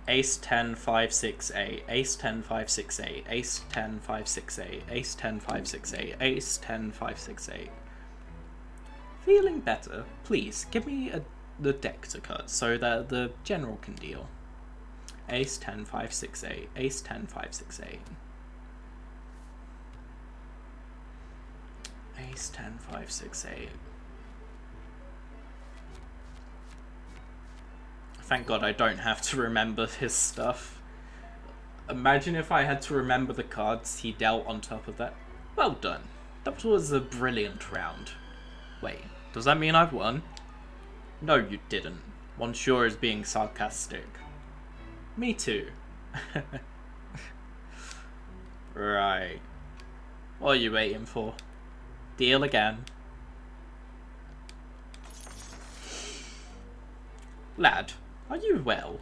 Ace 10 5 6 8, Ace 10 5 6 8, Ace 10 5 6 8, Ace 10 5 6 8, Ace 10 5 6 8. Feeling better? Please give me the deck to cut so that the general can deal. Ace 10 5 6 8, Ace 10 5 6 8. Ace 10 5 6 8. Thank God I don't have to remember his stuff. Imagine if I had to remember the cards he dealt on top of that. Well done. That was a brilliant round. Wait, does that mean I've won? No, you didn't. Monsieur is being sarcastic. Me too. Right. What are you waiting for? Deal again. Lad, are you well?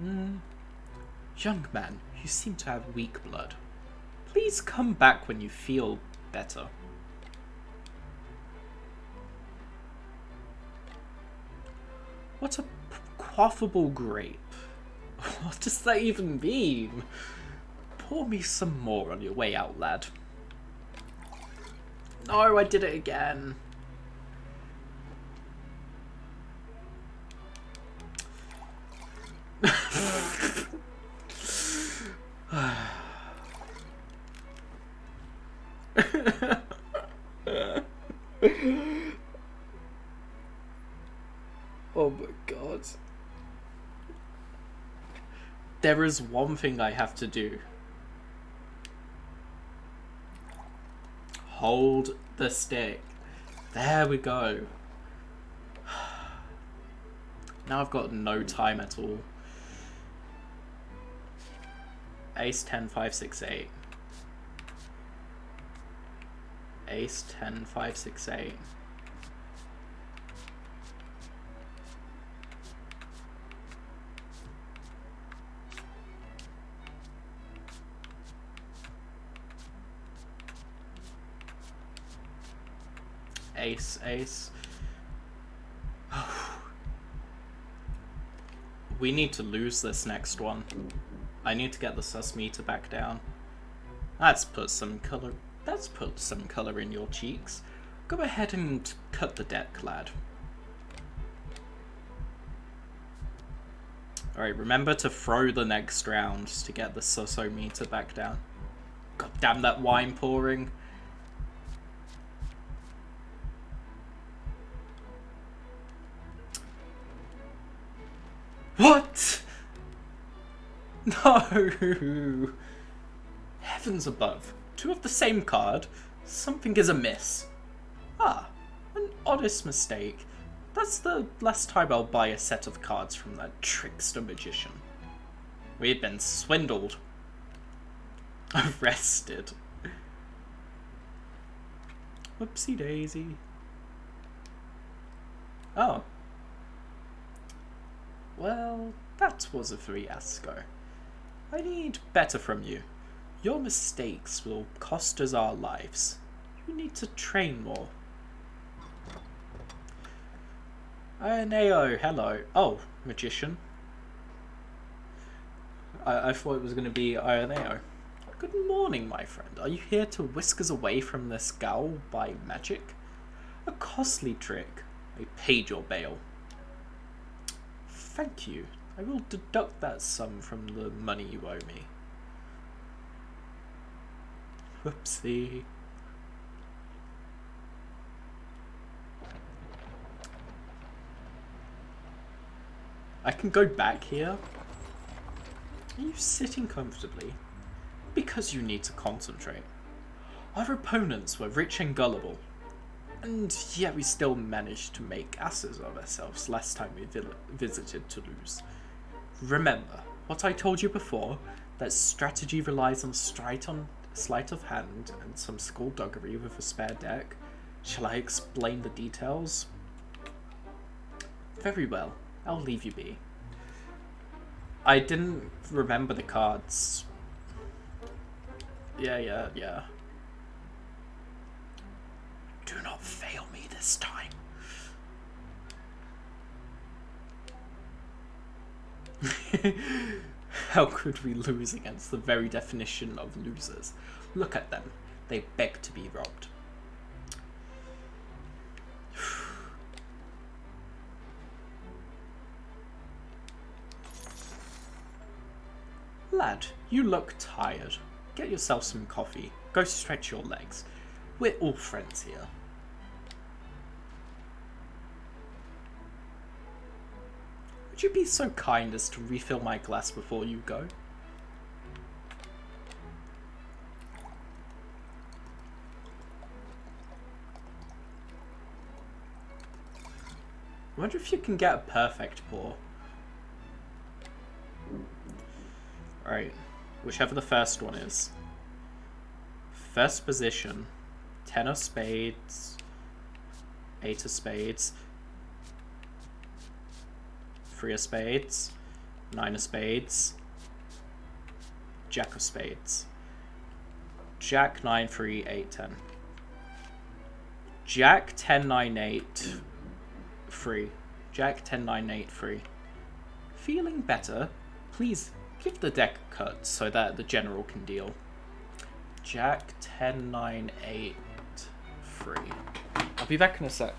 Young man, you seem to have weak blood. Please come back when you feel better. What a quaffable grape. What does that even mean? Pour me some more on your way out, lad. No, I did it again. Oh my God. There is one thing I have to do. Hold the stick. There we go. Now I've got no time at all. Ace 10 5 6 8. Ace 10 5 6 8. Ace, ace. We need to lose this next one. I need to get the sus meter back down. Let's put some color. Let's put some color in your cheeks. Go ahead and cut the deck, lad. Alright, remember to throw the next round to get the Suso meter back down. God damn that wine pouring. What? No! Heavens above. Two of the same card? Something is amiss. Ah, an honest mistake. That's the last time I'll buy a set of cards from that trickster magician. We've been swindled. Arrested. Whoopsie daisy. Oh. Well, that was a fiasco. I need better from you. Your mistakes will cost us our lives. You need to train more. Nao, hello. Oh, magician. I thought it was going to be Ioneo. Good morning, my friend. Are you here to whisk us away from this gaol by magic? A costly trick. I paid your bail. Thank you. I will deduct that sum from the money you owe me. Whoopsie. I can go back here. Are you sitting comfortably? Because you need to concentrate. Our opponents were rich and gullible, and yet we still managed to make asses of ourselves last time we visited Toulouse. Remember what I told you before, that strategy relies on sleight of hand and some skullduggery with a spare deck. Shall I explain the details? Very well, I'll leave you be. I didn't remember the cards. Yeah. Do not fail me this time. How could we lose against the very definition of losers? Look at them. They beg to be robbed. Lad, you look tired. Get yourself some coffee. Go stretch your legs. We're all friends here. Would you be so kind as to refill my glass before you go? I wonder if you can get a perfect pour. Alright, whichever the first one is. First position. 10 of spades. 8 of spades. 3 of spades. 9 of spades. Jack of spades. Jack, 9, 3, 8, 10. Jack, 10, 9, 8, 3. Jack, 10, 9, 8, 3. Feeling better? Please give the deck a cut so that the general can deal. Jack, 10, 9, 8, 3. I'll be back in a sec.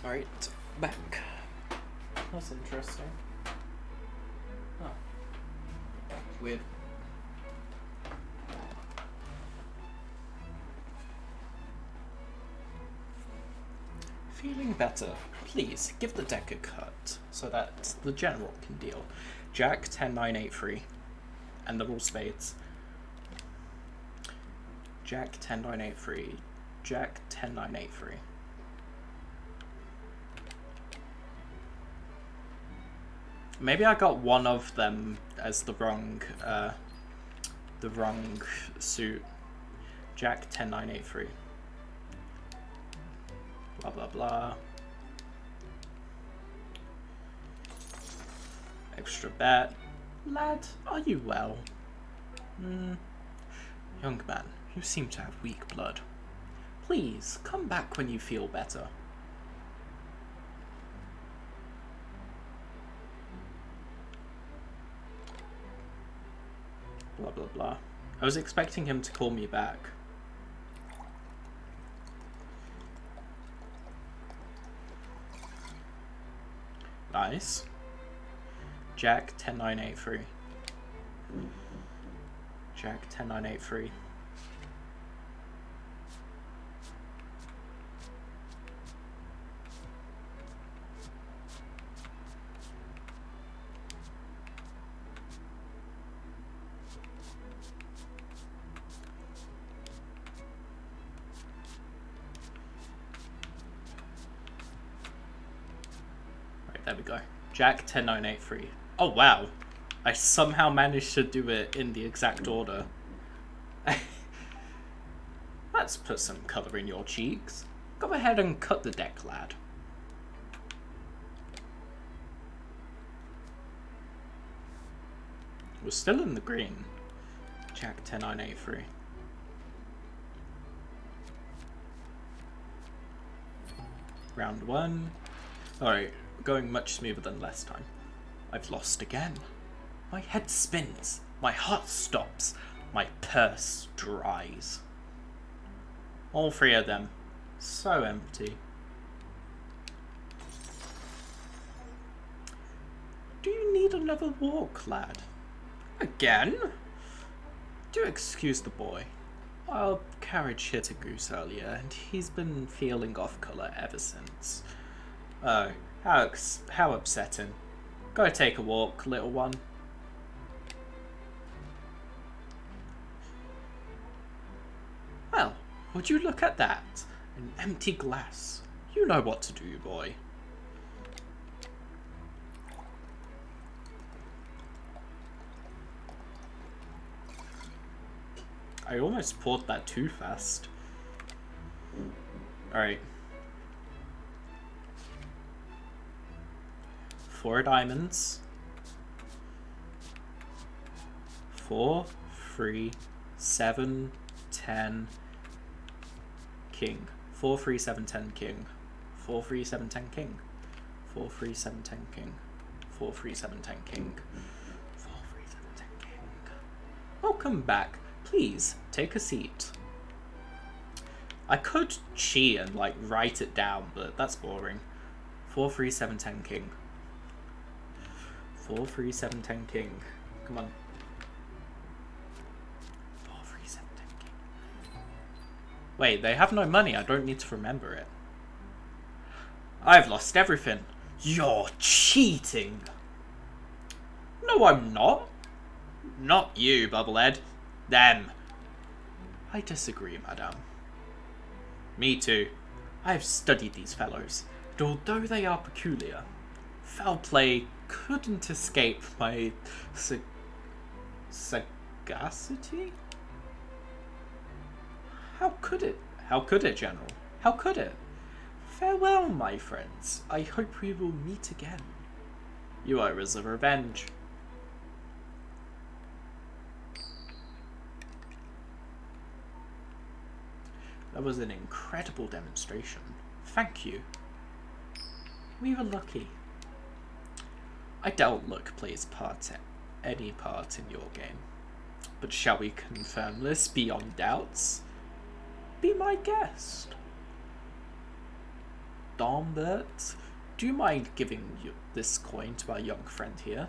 Alright, back. That's interesting. Huh. Weird. Feeling better. Please, give the deck a cut, so that the general can deal. Jack, 10, 9, 8, 3. And the all spades. Jack, 10, 9, 8, 3. Jack, 10, 9, 8, 3. Maybe I got one of them as the wrong suit. Jack, 10, 9, 8, 3. Blah, blah, blah. Extra bet. Lad, are you well? Young man, you seem to have weak blood. Please, come back when you feel better. Blah, blah, blah. I was expecting him to call me back. Nice. Jack, 10, 9, 8, 3. Jack, 10, 9, 8, 3. Right, there we go. Jack, 10, 9, 8, 3. Oh, wow. I somehow managed to do it in the exact order. Let's put some colour in your cheeks. Go ahead and cut the deck, lad. We're still in the green. Jack, 10, 9, 8, 3. Round 1. Alright, going much smoother than last time. I've lost again. My head spins, my heart stops, my purse dries. All three of them, so empty. Do you need another walk, lad? Again? Do excuse the boy. Our carriage hit a goose earlier, and he's been feeling off colour ever since. Oh, how upsetting. Go take a walk, little one. Well, would you look at that? An empty glass. You know what to do, boy. I almost poured that too fast. Alright. 4 diamonds. 4, 3, 7, 10, king. 4, 3, 7, 10, king. 4, 3, 7, 10, king. 4, 3, 7, 10, king. 4, 3, 7, 10, king. 4, 3, 7, 10, king. Welcome back. Please, take a seat. I could cheat and, like, write it down, but that's boring. 4, 3, 7, 10, king. 4, 3, 7, 10, king. Come on. 4, 3, 7, 10, king. Wait, they have no money. I don't need to remember it. I've lost everything. You're cheating. No, I'm not. Not you, Bubblehead. Them. I disagree, madame. Me too. I have studied these fellows, and although they are peculiar, foul play couldn't escape my sagacity? How could it? How could it, General? How could it? Farewell, my friends. I hope we will meet again. You owe us a revenge. That was an incredible demonstration. Thank you. We were lucky. I doubt luck plays any part in your game. But shall we confirm this beyond doubts? Be my guest. Darnbert, do you mind giving this coin to our young friend here?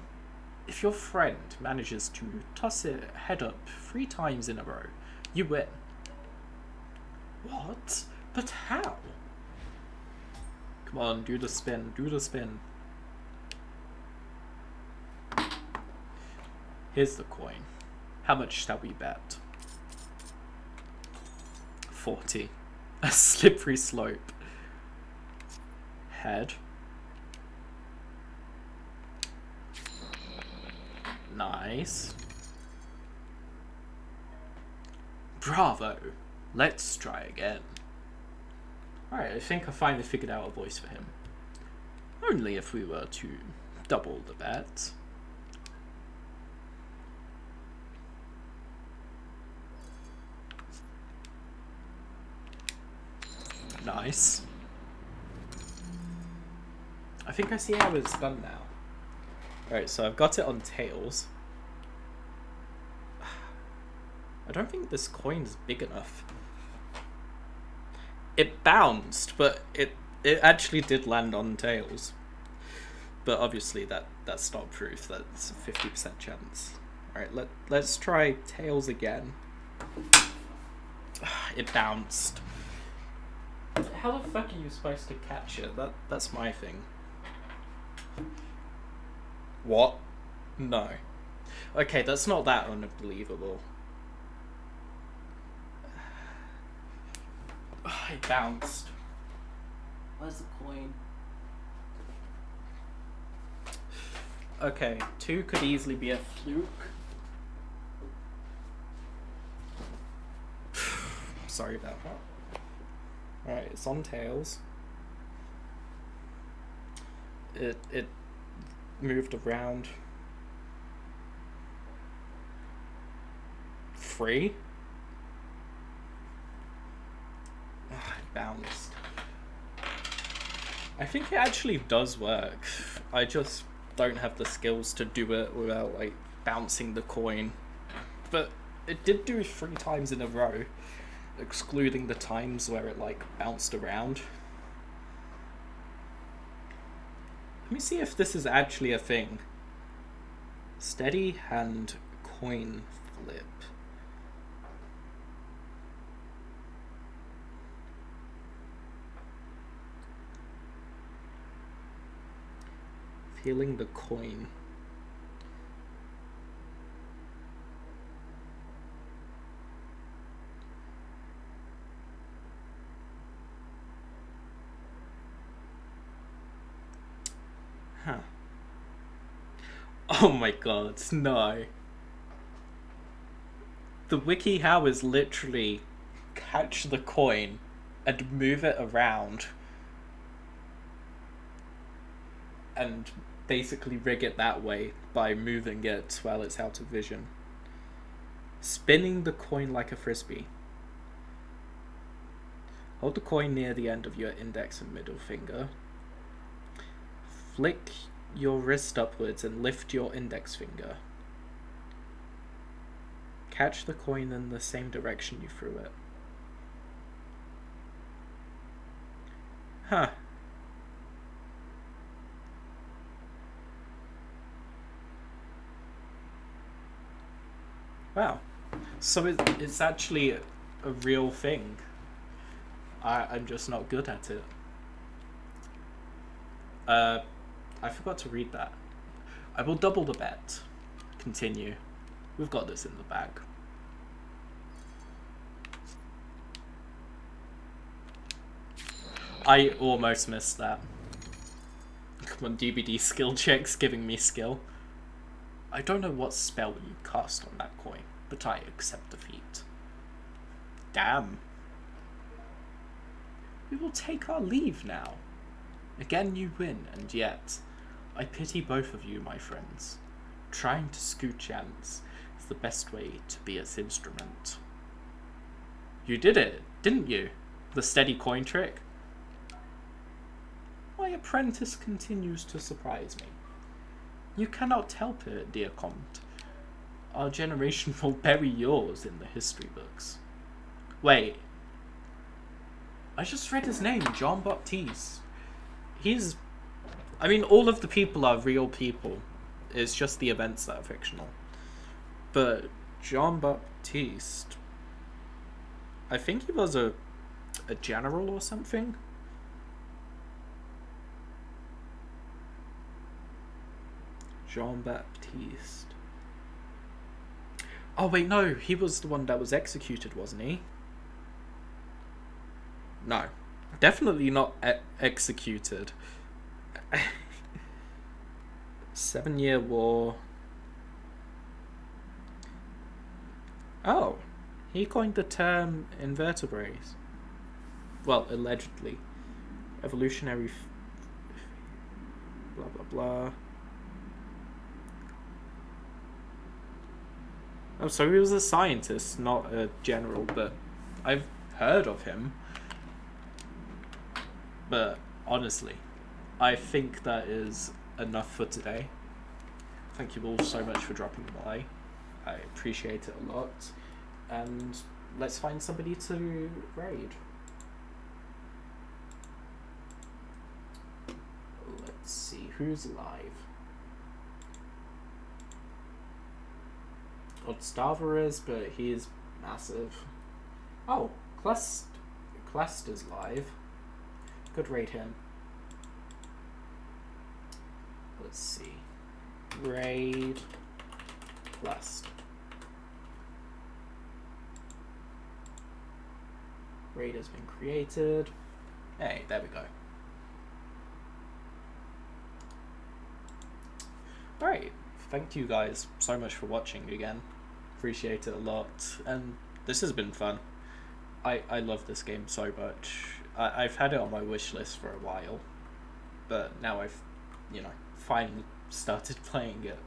If your friend manages to toss it head up 3 times in a row, you win. What? But how? Come on, do the spin, do the spin. Here's the coin. How much shall we bet? 40. A slippery slope. Head. Nice. Bravo. Let's try again. Alright, I think I finally figured out a voice for him. Only if we were to double the bet. Nice. I think I see how it's done now. Alright, so I've got it on tails. I don't think this coin's big enough. It bounced, but it actually did land on tails. But obviously that's not proof. That's a 50% chance. Alright, let's try tails again. It bounced. How the fuck are you supposed to catch it? That's my thing. What? No. Okay, that's not that unbelievable. It bounced. Where's the coin? Okay, 2 could easily be a fluke. Sorry about that. Alright, it's on tails. It moved around. 3? It bounced. I think it actually does work. I just don't have the skills to do it without like bouncing the coin. But it did do 3 times in a row, excluding the times where it like bounced around. Let me see if this is actually a thing. Steady hand coin flip. Feeling the coin. Huh. Oh my god, no. The WikiHow is literally catch the coin and move it around and basically rig it that way by moving it while it's out of vision. Spinning the coin like a frisbee. Hold the coin near the end of your index and middle finger. Flick your wrist upwards and lift your index finger. Catch the coin in the same direction you threw it. Huh. Wow. So it's actually a real thing. I'm just not good at it. I forgot to read that. I will double the bet. Continue. We've got this in the bag. I almost missed that. Come on, DBD skill checks giving me skill. I don't know what spell you cast on that coin, but I accept defeat. Damn. We will take our leave now. Again you win, and yet I pity both of you, my friends. Trying to scoot chance is the best way to be its instrument. You did it, didn't you? The steady coin trick? My apprentice continues to surprise me. You cannot help it, dear Comte. Our generation will bury yours in the history books. Wait. I just read his name, Jean Baptiste. he's. I mean, all of the people are real people. It's just the events that are fictional. But Jean Baptiste, I think he was a general or something. Jean Baptiste. Oh wait, no, he was the one that was executed, wasn't he? No, definitely not executed. 7-Year War. Oh, he coined the term invertebrates. Well, allegedly. Evolutionary. Blah blah blah. Oh, so he was a scientist, not a general, but I've heard of him. But honestly, I think that is enough for today. Thank you all so much for dropping by. I appreciate it a lot. And let's find somebody to raid. Let's see who's live. Odstava is, but he is massive. Oh, Clest is live. Could raid him. Let's see. Raid Clest. Raid has been created. Hey, there we go. Alright, thank you guys so much for watching again. Appreciate it a lot, and this has been fun. I love this game so much. I've had it on my wish list for a while, but now I've, finally started playing it.